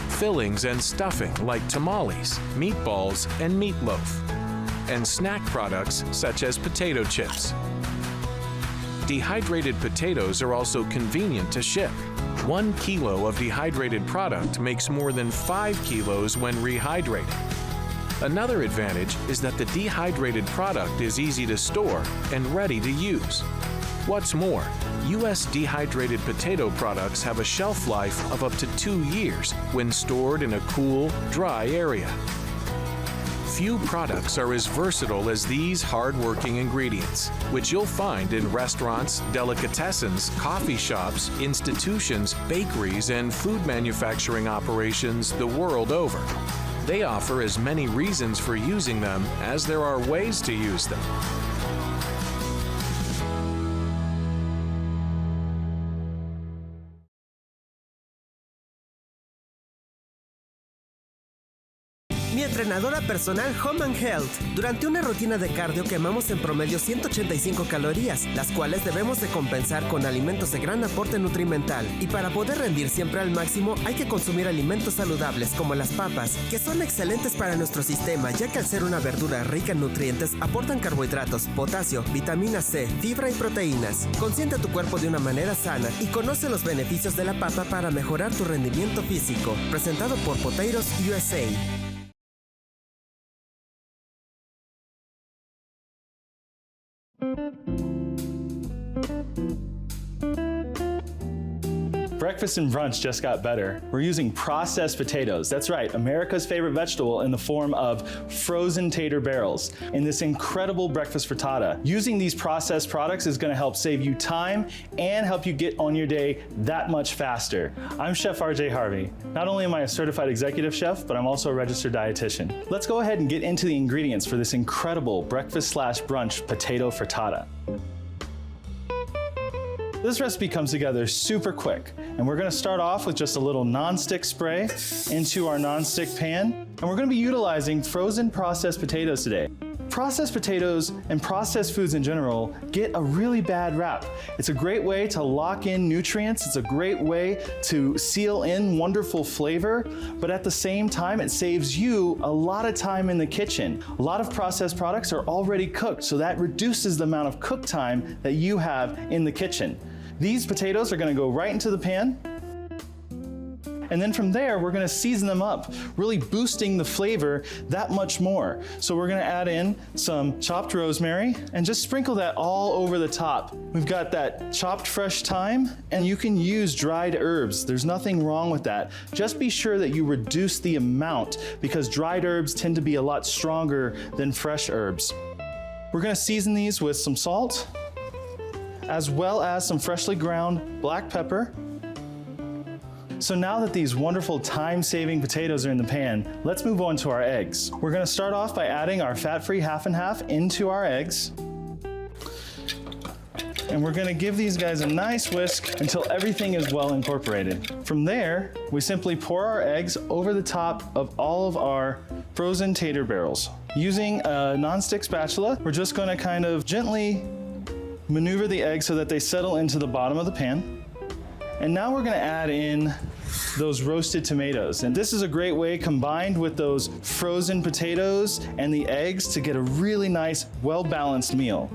fillings and stuffing like tamales, meatballs, and meatloaf, and snack products such as potato chips. Dehydrated potatoes are also convenient to ship. 1 kilo of dehydrated product makes more than 5 kilos when rehydrated. Another advantage is that the dehydrated product is easy to store and ready to use. What's more, U.S. dehydrated potato products have a shelf life of up to 2 years when stored in a cool, dry area. Few products are as versatile as these hard-working ingredients, which you'll find in restaurants, delicatessens, coffee shops, institutions, bakeries, and food manufacturing operations the world over. They offer as many reasons for using them as there are ways to use them. Mi entrenadora personal Home and Health. Durante una rutina de cardio quemamos en promedio 185 calorías, las cuales debemos de compensar con alimentos de gran aporte nutrimental. Y para poder rendir siempre al máximo hay que consumir alimentos saludables como las papas, que son excelentes para nuestro sistema, ya que al ser una verdura rica en nutrientes aportan carbohidratos, potasio, vitamina C, fibra y proteínas. Consiente tu cuerpo de una manera sana y conoce los beneficios de la papa para mejorar tu rendimiento físico. Presentado por Potatoes USA. Breakfast and brunch just got better. We're using processed potatoes. That's right, America's favorite vegetable in the form of frozen tater barrels in this incredible breakfast frittata. Using these processed products is gonna help save you time and help you get on your day that much faster. I'm Chef RJ Harvey. Not only am I a certified executive chef, but I'm also a registered dietitian. Let's go ahead and get into the ingredients for this incredible breakfast/brunch potato frittata. This recipe comes together super quick, and we're gonna start off with just a little non-stick spray into our non-stick pan, and we're gonna be utilizing frozen processed potatoes today. Processed potatoes and processed foods in general get a really bad rap. It's a great way to lock in nutrients, it's a great way to seal in wonderful flavor, but at the same time, it saves you a lot of time in the kitchen. A lot of processed products are already cooked, so that reduces the amount of cook time that you have in the kitchen. These potatoes are gonna go right into the pan. And then from there, we're gonna season them up, really boosting the flavor that much more. So we're gonna add in some chopped rosemary and just sprinkle that all over the top. We've got that chopped fresh thyme, and you can use dried herbs. There's nothing wrong with that. Just be sure that you reduce the amount because dried herbs tend to be a lot stronger than fresh herbs. We're gonna season these with some salt, as well as some freshly ground black pepper. So now that these wonderful time-saving potatoes are in the pan, let's move on to our eggs. We're gonna start off by adding our fat-free half and half into our eggs. And we're gonna give these guys a nice whisk until everything is well incorporated. From there, we simply pour our eggs over the top of all of our frozen tater barrels. Using a non-stick spatula, we're just gonna kind of gently maneuver the eggs so that they settle into the bottom of the pan. And now we're gonna add in those roasted tomatoes. And this is a great way, combined with those frozen potatoes and the eggs, to get a really nice, well-balanced meal.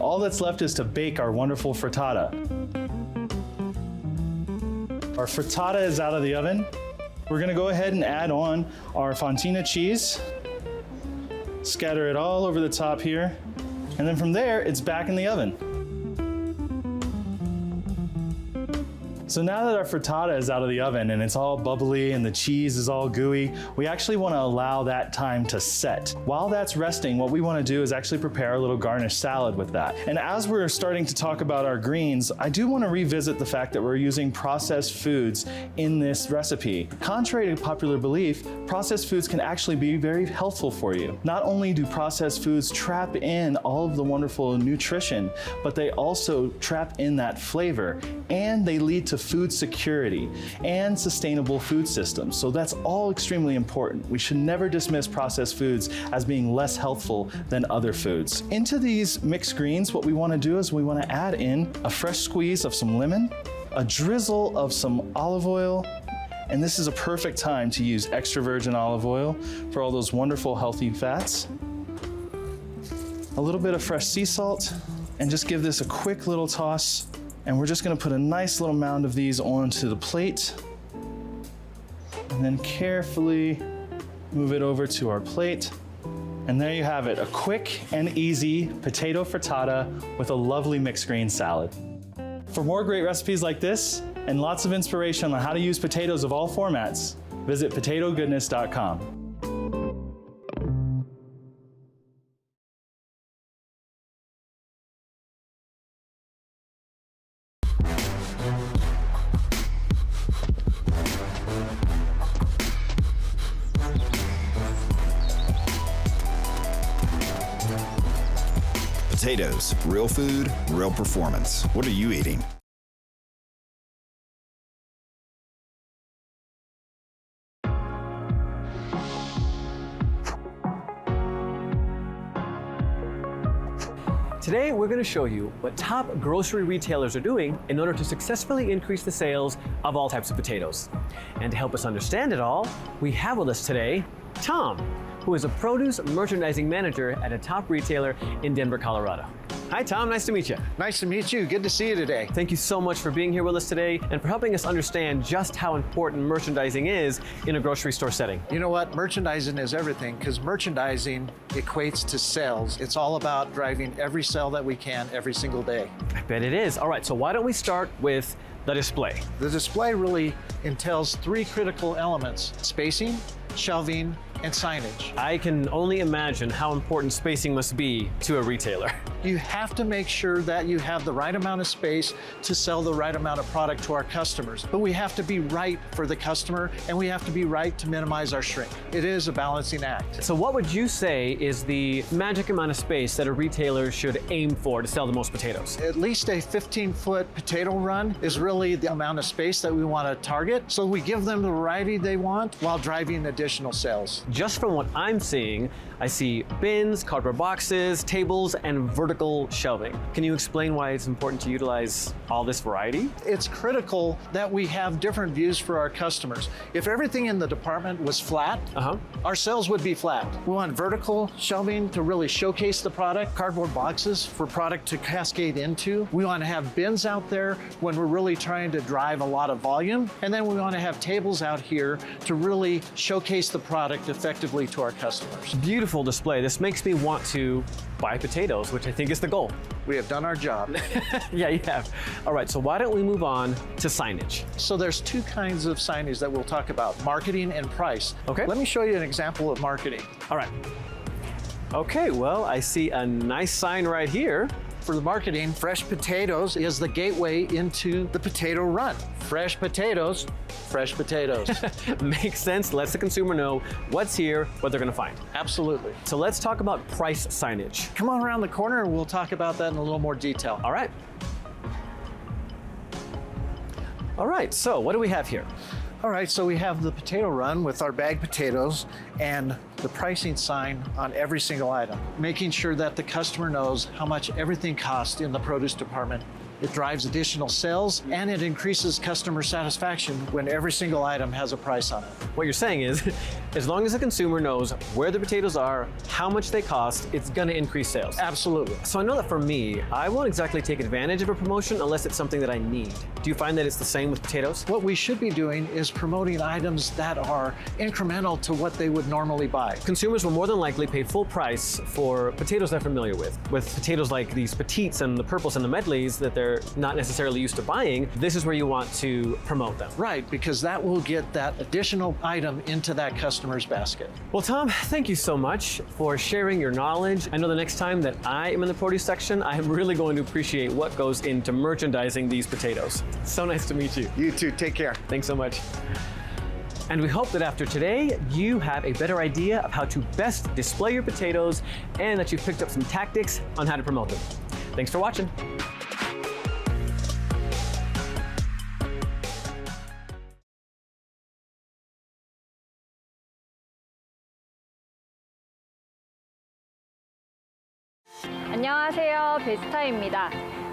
All that's left is to bake our wonderful frittata. Our frittata is out of the oven. We're gonna go ahead and add on our fontina cheese. Scatter it all over the top here. And then from there, it's back in the oven. So now that our frittata is out of the oven and it's all bubbly and the cheese is all gooey, we actually want to allow that time to set. While that's resting, what we want to do is actually prepare a little garnish salad with that. And as we're starting to talk about our greens, I do want to revisit the fact that we're using processed foods in this recipe. Contrary to popular belief, processed foods can actually be very helpful for you. Not only do processed foods trap in all of the wonderful nutrition, but they also trap in that flavor, and they lead to food security and sustainable food systems. So that's all extremely important. We should never dismiss processed foods as being less healthful than other foods. Into these mixed greens, what we want to do is we want to add in a fresh squeeze of some lemon, a drizzle of some olive oil, and this is a perfect time to use extra virgin olive oil for all those wonderful healthy fats. A little bit of fresh sea salt, and just give this a quick little toss. And we're just gonna put a nice little mound of these onto the plate, and then carefully move it over to our plate. And there you have it, a quick and easy potato frittata with a lovely mixed green salad. For more great recipes like this, and lots of inspiration on how to use potatoes of all formats, visit potatogoodness.com. Potatoes, real food, real performance. What are you eating? Today, we're going to show you what top grocery retailers are doing in order to successfully increase the sales of all types of potatoes. And to help us understand it all, we have with us today Tom, who is a produce merchandising manager at a top retailer in Denver, Colorado. Hi, Tom. Nice to meet you. Nice to meet you. Good to see you today. Thank you so much for being here with us today and for helping us understand just how important merchandising is in a grocery store setting. You know what? Merchandising is everything because merchandising equates to sales. It's all about driving every sale that we can every single day. I bet it is. All right, so why don't we start with the display? The display really entails three critical elements: spacing, shelving, and signage. I can only imagine how important spacing must be to a retailer. You have to make sure that you have the right amount of space to sell the right amount of product to our customers. But we have to be right for the customer, and we have to be right to minimize our shrink. It is a balancing act. So what would you say is the magic amount of space that a retailer should aim for to sell the most potatoes? At least a 15-foot potato run is really the amount of space that we want to target. So we give them the variety they want while driving additional sales. Just from what I'm seeing, I see bins, cardboard boxes, tables, and vertical shelving. Can you explain why it's important to utilize all this variety? It's critical that we have different views for our customers. If everything in the department was flat, our sales would be flat. We want vertical shelving to really showcase the product, cardboard boxes for product to cascade into. We want to have bins out there when we're really trying to drive a lot of volume. And then we want to have tables out here to really showcase the product effectively to our customers. Beautiful display. This makes me want to buy potatoes, which I think is the goal. We have done our job. Yeah, you have. All right, so why don't we move on to signage? So there's two kinds of signage that we'll talk about: marketing and price. Okay. Let me show you an example of marketing. All right. Okay, well, I see a nice sign right here. For the marketing, fresh potatoes is the gateway into the potato run. Fresh potatoes, fresh potatoes. Makes sense. Lets the consumer know what's here, what they're going to find. Absolutely. So let's talk about price signage. Come on around the corner and we'll talk about that in a little more detail. All right. All right, so what do we have here? All right, so we have the potato run with our bagged potatoes and the pricing sign on every single item, making sure that the customer knows how much everything costs in the produce department It drives additional sales, and it increases customer satisfaction when every single item has a price on it. What you're saying is, as long as the consumer knows where the potatoes are, how much they cost, it's gonna increase sales. Absolutely. So I know that for me, I won't exactly take advantage of a promotion unless it's something that I need. Do you find that it's the same with potatoes? What we should be doing is promoting items that are incremental to what they would normally buy. Consumers will more than likely pay full price for potatoes they're familiar with. With potatoes like these petites and the purples and the medleys that they're not necessarily used to buying, this is where you want to promote them. Right, because that will get that additional item into that customer's basket. Well, Tom, thank you so much for sharing your knowledge. I know the next time that I am in the produce section, I am really going to appreciate what goes into merchandising these potatoes. So nice to meet you. You too, take care. Thanks so much. And we hope that after today, you have a better idea of how to best display your potatoes and that you've picked up some tactics on how to promote them. Thanks for watching. 안녕하세요, 베스타입니다.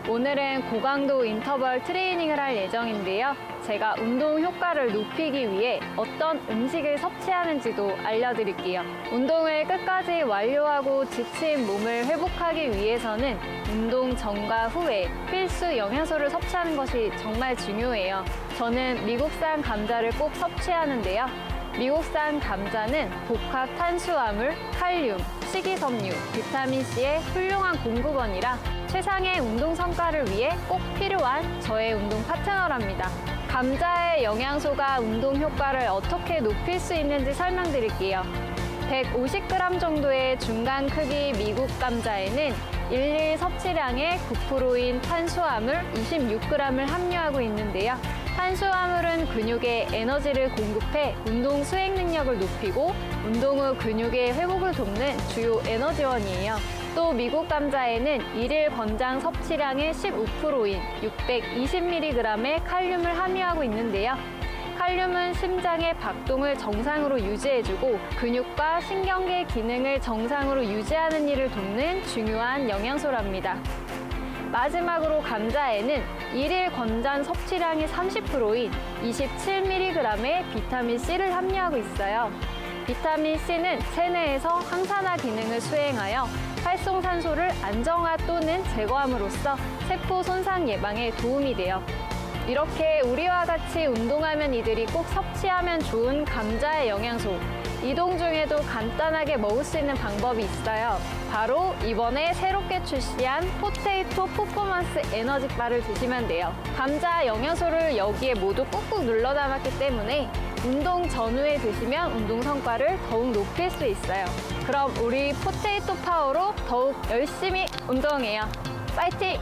오늘은 고강도 인터벌 트레이닝을 할 예정인데요. 제가 운동 효과를 높이기 위해 어떤 음식을 섭취하는지도 알려드릴게요. 운동을 끝까지 완료하고 지친 몸을 회복하기 위해서는 운동 전과 후에 필수 영양소를 섭취하는 것이 정말 중요해요. 저는 미국산 감자를 꼭 섭취하는데요. 미국산 감자는 복합 탄수화물, 칼륨, 식이섬유, 비타민C의 훌륭한 공급원이라 최상의 운동 성과를 위해 꼭 필요한 저의 운동 파트너랍니다. 감자의 영양소가 운동 효과를 어떻게 높일 수 있는지 설명드릴게요. 150g 정도의 중간 크기 미국 감자에는 일일 섭취량의 9%인 탄수화물 26g을 함유하고 있는데요. 탄수화물은 근육에 에너지를 공급해 운동 수행 능력을 높이고 운동 후 근육의 회복을 돕는 주요 에너지원이에요. 또 미국 감자에는 일일 권장 섭취량의 15%인 620mg의 칼륨을 함유하고 있는데요. 칼륨은 심장의 박동을 정상으로 유지해주고 근육과 신경계 기능을 정상으로 유지하는 일을 돕는 중요한 영양소랍니다. 마지막으로 감자에는 일일 권장 섭취량의 30%인 27mg의 비타민C를 함유하고 있어요. 비타민C는 체내에서 항산화 기능을 수행하여 활성산소를 안정화 또는 제거함으로써 세포 손상 예방에 도움이 돼요. 이렇게 우리와 같이 운동하면 이들이 꼭 섭취하면 좋은 감자의 영양소, 이동 중에도 간단하게 먹을 수 있는 방법이 있어요. 바로 이번에 새롭게 출시한 포테이토 퍼포먼스 에너지바를 드시면 돼요. 감자 영양소를 여기에 모두 꾹꾹 눌러 담았기 때문에 운동 전후에 드시면 운동 성과를 더욱 높일 수 있어요. 그럼 우리 포테이토 파워로 더욱 열심히 운동해요. 파이팅!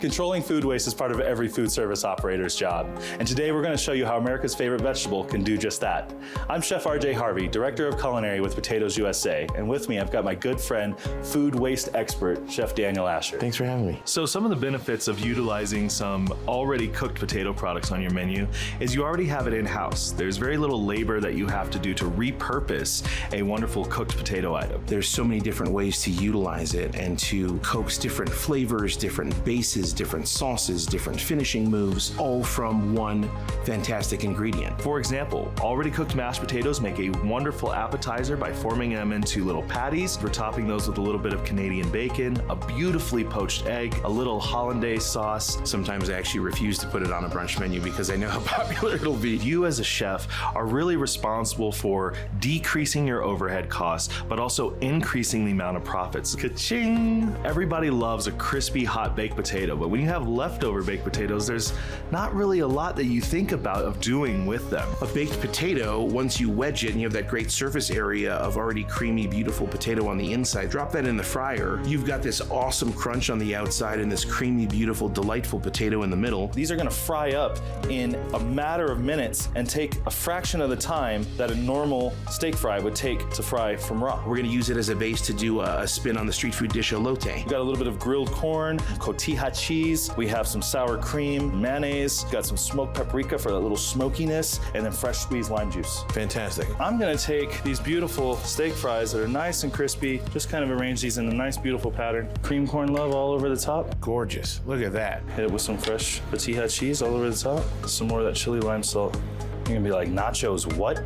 Controlling food waste is part of every food service operator's job. And today we're going to show you how America's favorite vegetable can do just that. I'm Chef RJ Harvey, Director of Culinary with Potatoes USA. And with me, I've got my good friend, food waste expert, Chef Daniel Asher. Thanks for having me. So some of the benefits of utilizing some already cooked potato products on your menu is you already have it in-house. There's very little labor that you have to do to repurpose a wonderful cooked potato item. There's so many different ways to utilize it and to coax different flavors, different bases, different sauces, different finishing moves, all from one fantastic ingredient. For example, already cooked mashed potatoes make a wonderful appetizer by forming them into little patties. We're topping those with a little bit of Canadian bacon, a beautifully poached egg, a little hollandaise sauce. Sometimes I actually refuse to put it on a brunch menu because I know how popular it'll be. You as a chef are really responsible for decreasing your overhead costs, but also increasing the amount of profits. Ka-ching! Everybody loves a crispy hot baked potato, but when you have leftover baked potatoes, there's not really a lot that you think about of doing with them. A baked potato, once you wedge it and you have that great surface area of already creamy, beautiful potato on the inside, drop that in the fryer. You've got this awesome crunch on the outside and this creamy, beautiful, delightful potato in the middle. These are gonna fry up in a matter of minutes and take a fraction of the time that a normal steak fry would take to fry from raw. We're gonna use it as a base to do a spin on the street food dish elote. We got a little bit of grilled corn, cotija cheese, we have some sour cream, mayonnaise, got some smoked paprika for that little smokiness, and then fresh squeezed lime juice. Fantastic. I'm gonna take these beautiful steak fries that are nice and crispy, just kind of arrange these in a nice, beautiful pattern. Cream corn love all over the top. Gorgeous, look at that. Hit it with some fresh cotija cheese all over the top. Some more of that chili lime salt. You're gonna be like, nachos, what?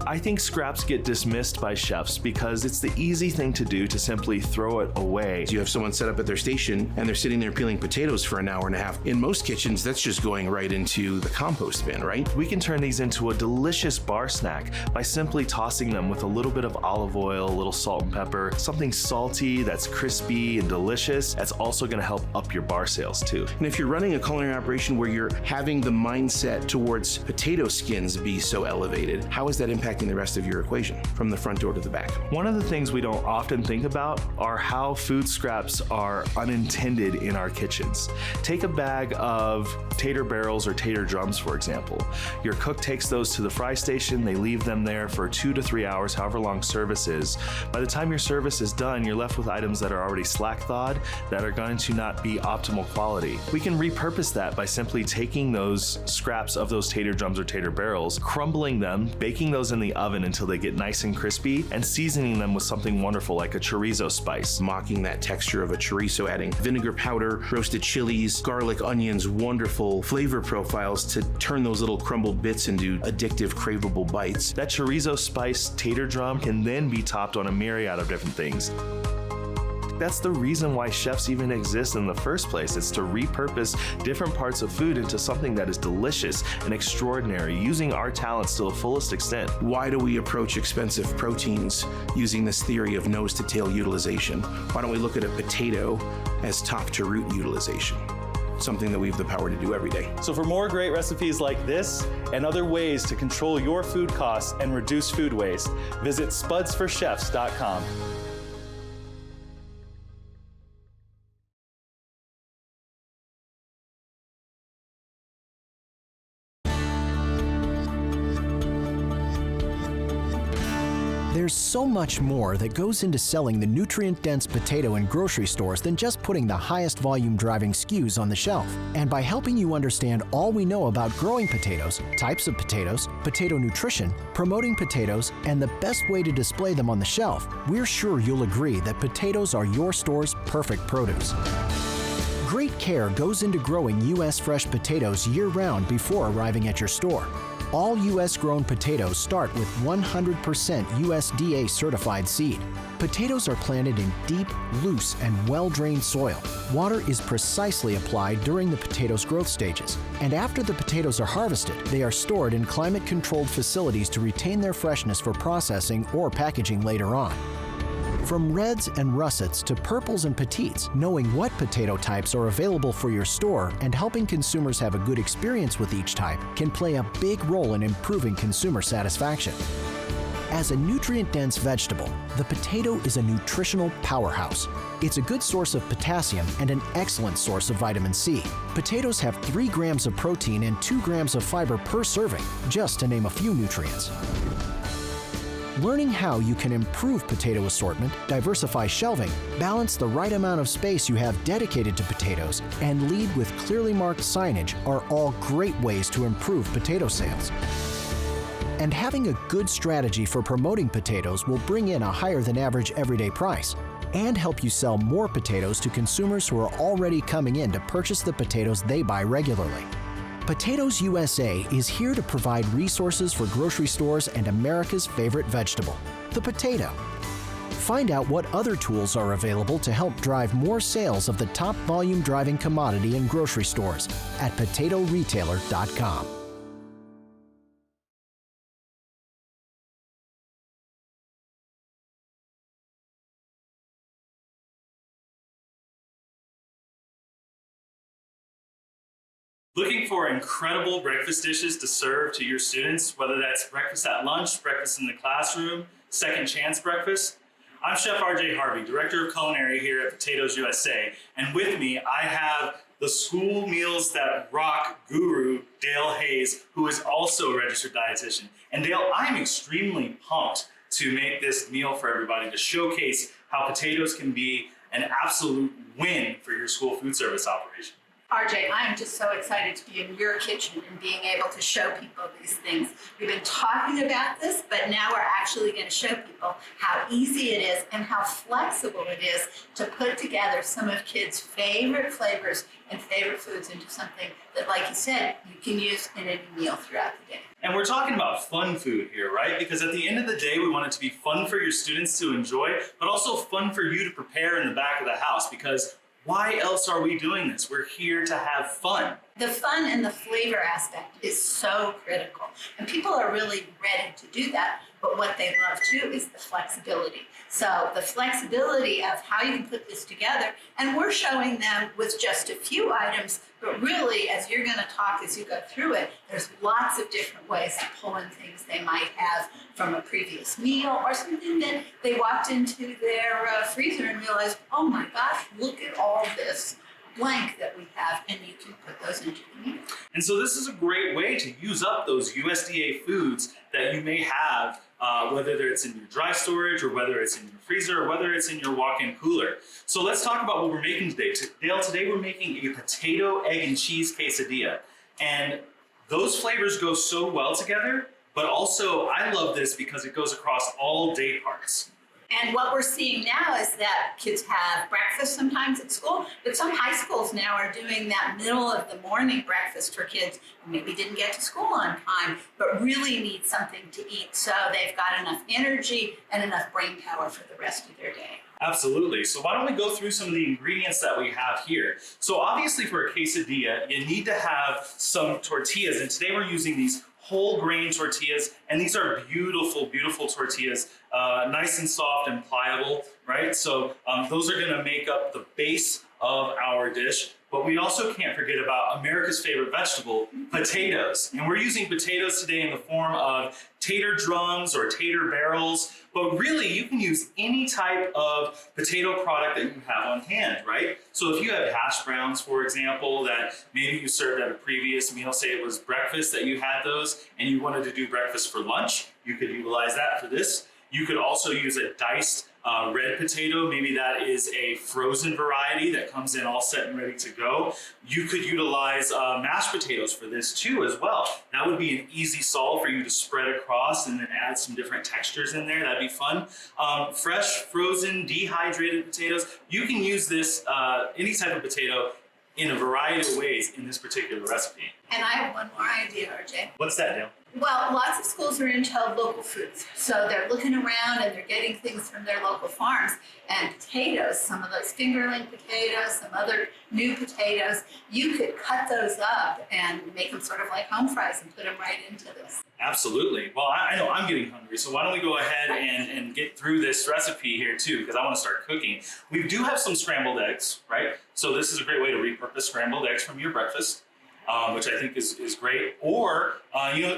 I think scraps get dismissed by chefs because it's the easy thing to do to simply throw it away. You have someone set up at their station and they're sitting there peeling potatoes for an hour and a half. In most kitchens, that's just going right into the compost bin, right? We can turn these into a delicious bar snack by simply tossing them with a little bit of olive oil, a little salt and pepper, something salty that's crispy and delicious. That's also gonna help up your bar sales too. And if you're running a culinary operation where you're having the mindset towards potato skins be so elevated, how is that impacting the rest of your equation from the front door to the back? One of the things we don't often think about are how food scraps are unintended in our kitchens. Take a bag of tater barrels or tater drums, for example. Your cook takes those to the fry station, they leave them there for 2 to 3 hours, however long service is. By the time your service is done, you're left with items that are already slack thawed, that are going to not be optimal quality. We can repurpose that by simply taking those scraps of those tater drums or tater barrels, crumbling them, baking those in the oven until they get nice and crispy, and seasoning them with something wonderful like a chorizo spice. Mocking that texture of a chorizo, adding vinegar powder, roasted chilies, garlic, onions, wonderful flavor profiles to turn those little crumbled bits into addictive, craveable bites. That chorizo spice tater drum can then be topped on a myriad of different things. That's the reason why chefs even exist in the first place. It's to repurpose different parts of food into something that is delicious and extraordinary, using our talents to the fullest extent. Why do we approach expensive proteins using this theory of nose to tail utilization? Why don't we look at a potato as top to root utilization? Something that we have the power to do every day. So for more great recipes like this and other ways to control your food costs and reduce food waste, visit spudsforchefs.com. There's so much more that goes into selling the nutrient-dense potato in grocery stores than just putting the highest volume driving SKUs on the shelf. And by helping you understand all we know about growing potatoes, types of potatoes, potato nutrition, promoting potatoes, and the best way to display them on the shelf, we're sure you'll agree that potatoes are your store's perfect produce. Great care goes into growing U.S. fresh potatoes year-round before arriving at your store. All U.S. grown potatoes start with 100% USDA certified seed. Potatoes are planted in deep, loose, and well-drained soil. Water is precisely applied during the potatoes' growth stages. And after the potatoes are harvested, they are stored in climate-controlled facilities to retain their freshness for processing or packaging later on. From reds and russets to purples and petites, knowing what potato types are available for your store and helping consumers have a good experience with each type can play a big role in improving consumer satisfaction. As a nutrient-dense vegetable, the potato is a nutritional powerhouse. It's a good source of potassium and an excellent source of vitamin C. Potatoes have 3 grams of protein and 2 grams of fiber per serving, just to name a few nutrients. Learning how you can improve potato assortment, diversify shelving, balance the right amount of space you have dedicated to potatoes, and lead with clearly marked signage are all great ways to improve potato sales. And having a good strategy for promoting potatoes will bring in a higher than average everyday price and help you sell more potatoes to consumers who are already coming in to purchase the potatoes they buy regularly. Potatoes USA is here to provide resources for grocery stores and America's favorite vegetable, the potato. Find out what other tools are available to help drive more sales of the top volume driving commodity in grocery stores at potatoretailer.com. for incredible breakfast dishes to serve to your students, whether that's breakfast at lunch, breakfast in the classroom, second chance breakfast? I'm Chef RJ Harvey, Director of Culinary here at Potatoes USA, and with me I have the School Meals That Rock guru, Dale Hayes, who is also a registered dietitian. And Dale, I'm extremely pumped to make this meal for everybody to showcase how potatoes can be an absolute win for your school food service operation. RJ, I am just so excited to be in your kitchen and being able to show people these things. We've been talking about this, but now we're actually going to show people how easy it is and how flexible it is to put together some of kids' favorite flavors and favorite foods into something that, like you said, you can use in any meal throughout the day. And we're talking about fun food here, right? Because at the end of the day, we want it to be fun for your students to enjoy, but also fun for you to prepare in the back of the house, because why else are we doing this? We're here to have fun. The fun and the flavor aspect is so critical, and people are really ready to do that, but what they love too is the flexibility. So the flexibility of how you can put this together, and we're showing them with just a few items, but really, as you're going to talk as you go through it, there's lots of different ways to pull in things they might have from a previous meal or something that they walked into their freezer and realized, oh my gosh, look at all this blank that we have, and you can put those into the meal. And so this is a great way to use up those USDA foods that you may have, whether it's in your dry storage or whether it's in your freezer or whether it's in your walk-in cooler. So let's talk about what we're making today. Dale, today we're making a potato, egg, and cheese quesadilla. And those flavors go so well together, but also I love this because it goes across all day parts. And what we're seeing now is that kids have breakfast sometimes at school, but some high schools now are doing that middle of the morning breakfast for kids who maybe didn't get to school on time, but really need something to eat so they've got enough energy and enough brain power for the rest of their day. Absolutely. So why don't we go through some of the ingredients that we have here. So obviously for a quesadilla, you need to have some tortillas, and today we're using these whole grain tortillas, and these are beautiful, beautiful tortillas, nice and soft and pliable, right? So those are gonna make up the base of our dish, but we also can't forget about America's favorite vegetable, potatoes. And we're using potatoes today in the form of tater drums or tater barrels, but really you can use any type of potato product that you have on hand, right? So if you have hash browns, for example, that maybe you served at a previous meal, say it was breakfast that you had those and you wanted to do breakfast for lunch, you could utilize that for this. You could also use a diced red potato. Maybe that is a frozen variety that comes in all set and ready to go. You could utilize mashed potatoes for this too as well. That would be an easy solve for you to spread across and then add some different textures in there. That'd be fun. Fresh, frozen, dehydrated potatoes. You can use this, any type of potato, in a variety of ways in this particular recipe. And I have one more idea, RJ. What's that, Dale? Well, lots of schools are into local foods. So they're looking around and they're getting things from their local farms. And potatoes, some of those fingerling potatoes, some other new potatoes, you could cut those up and make them sort of like home fries and put them right into this. Absolutely. Well, I know I'm getting hungry, so why don't we go ahead and get through this recipe here too, because I want to start cooking. We do have some scrambled eggs, right? So this is a great way to repurpose scrambled eggs from your breakfast, which I think is great. Or,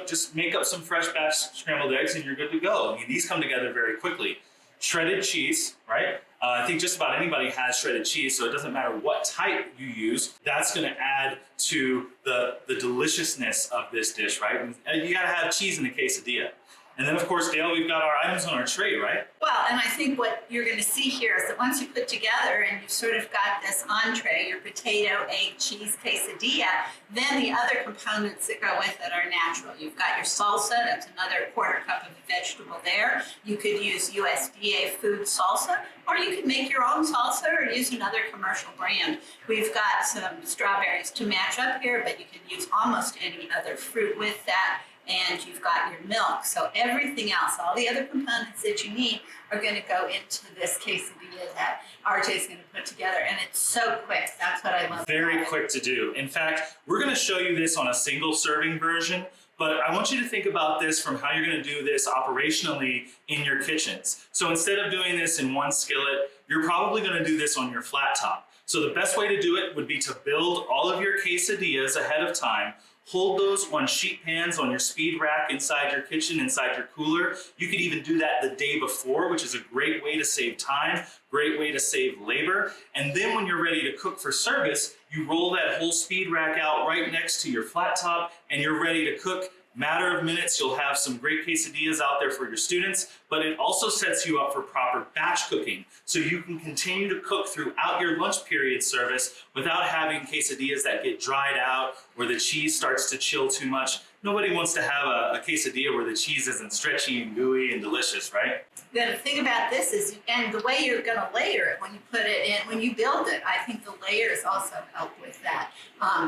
just make up some fresh batch scrambled eggs and you're good to go. I mean, these come together very quickly. Shredded cheese, right? I think just about anybody has shredded cheese, so it doesn't matter what type you use. That's going to add to the deliciousness of this dish, right? And you got to have cheese in a quesadilla. And then, of course, Dale, we've got our items on our tray, right? Well, and I think what you're going to see here is that once you put together and you've sort of got this entree, your potato, egg, cheese quesadilla, then the other components that go with it are natural. You've got your salsa, that's another quarter cup of vegetable there. You could use USDA food salsa, or you could make your own salsa or use another commercial brand. We've got some strawberries to match up here, but you can use almost any other fruit with that. And you've got your milk. So everything else, all the other components that you need are going to go into this quesadilla that RJ is going to put together. And it's so quick. That's what I love. Very quick to do. In fact, we're going to show you this on a single serving version, but I want you to think about this from how you're going to do this operationally in your kitchens. So instead of doing this in one skillet, you're probably going to do this on your flat top. So the best way to do it would be to build all of your quesadillas ahead of time. Hold those on sheet pans on your speed rack inside your kitchen, inside your cooler. You could even do that the day before, which is a great way to save time, great way to save labor. And then when you're ready to cook for service, you roll that whole speed rack out right next to your flat top and you're ready to cook. Matter of minutes, you'll have some great quesadillas out there for your students, but it also sets you up for proper batch cooking. So you can continue to cook throughout your lunch period service without having quesadillas that get dried out or the cheese starts to chill too much. Nobody wants to have a quesadilla where the cheese isn't stretchy and gooey and delicious, right? The thing about this is, and the way you're going to layer it when you put it in, when you build it, I think the layers also help with that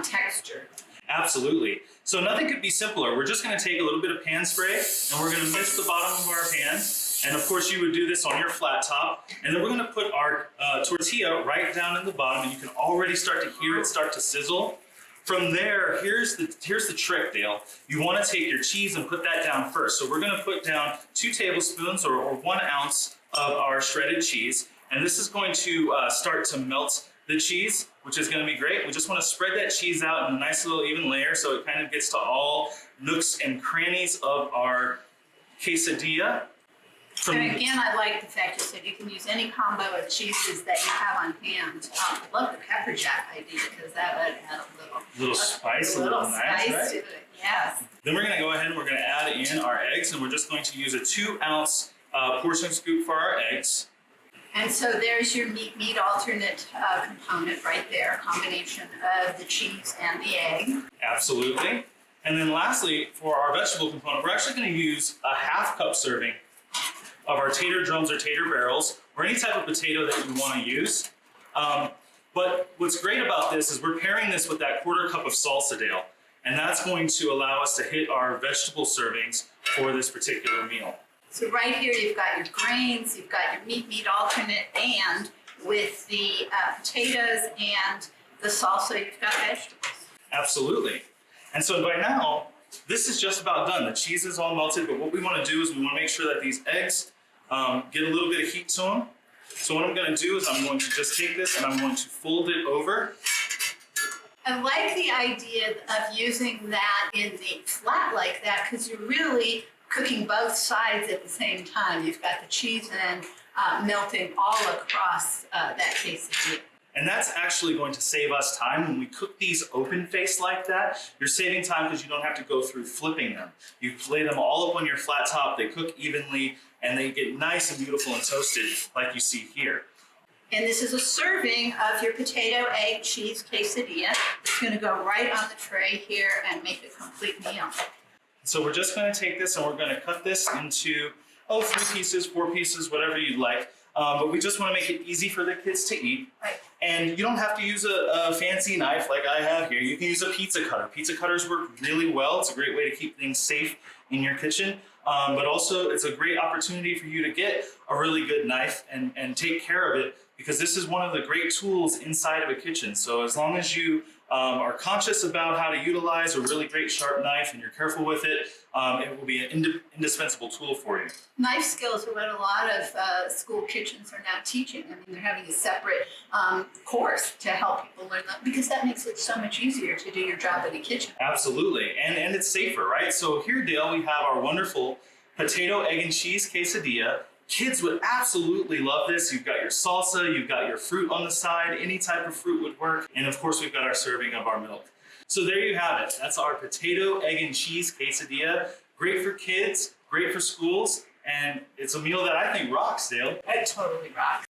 texture. Absolutely. So nothing could be simpler. We're just going to take a little bit of pan spray and we're going to mist the bottom of our pan. And of course you would do this on your flat top. And then we're going to put our tortilla right down in the bottom and you can already start to hear it start to sizzle. From there, here's the trick, Dale. You want to take your cheese and put that down first. So we're going to put down 2 tablespoons or 1 ounce of our shredded cheese. And this is going to start to melt the cheese, which is going to be great. We just want to spread that cheese out in a nice little even layer so it kind of gets to all nooks and crannies of our quesadilla. And again, I like the fact you said you can use any combo of cheeses that you have on hand. I love the pepper jack idea because that would add a little spice, a little nice, right? to it. Yes. Then we're going to go ahead and we're going to add in our eggs, and we're just going to use a 2 ounce portion scoop for our eggs. And so there's your meat alternate component right there, combination of the cheese and the egg. Absolutely. And then lastly, for our vegetable component, we're actually going to use a 1/2 cup serving of our tater drums or tater barrels, or any type of potato that you want to use. But what's great about this is we're pairing this with that 1/4 cup of salsa, Dale, and that's going to allow us to hit our vegetable servings for this particular meal. So right here you've got your grains, you've got your meat alternate, and with the potatoes and the salsa, you've got vegetables. Absolutely. And so by now, this is just about done. The cheese is all melted, but what we want to do is we want to make sure that these eggs get a little bit of heat to them. So what I'm going to do is I'm going to just take this and I'm going to fold it over. I like the idea of using that in the flat like that because you're really cooking both sides at the same time. You've got the cheese and melting all across that quesadilla. And that's actually going to save us time. When we cook these open faced like that, you're saving time because you don't have to go through flipping them. You lay them all up on your flat top, they cook evenly, and they get nice and beautiful and toasted like you see here. And this is a serving of your potato, egg, cheese quesadilla. It's going to go right on the tray here and make a complete meal. So we're just going to take this and we're going to cut this into 3 pieces, 4 pieces, whatever you'd like. But we just want to make it easy for the kids to eat. Right. And you don't have to use a fancy knife like I have here. You can use a pizza cutter. Pizza cutters work really well. It's a great way to keep things safe in your kitchen. But also it's a great opportunity for you to get a really good knife and take care of it, because this is one of the great tools inside of a kitchen. So as long as you are conscious about how to utilize a really great sharp knife and you're careful with it, it will be an indispensable tool for you. Knife skills are what a lot of school kitchens are now teaching. I mean, they're having a separate course to help people learn that, because that makes it so much easier to do your job in a kitchen. Absolutely, and it's safer, right? So here, Dale, we have our wonderful potato, egg, and cheese quesadilla. Kids would absolutely love this. You've got your salsa, you've got your fruit on the side, any type of fruit would work. And of course, we've got our serving of our milk. So there you have it. That's our potato, egg, and cheese quesadilla. Great for kids, great for schools, and it's a meal that I think rocks, Dale. It totally rocks.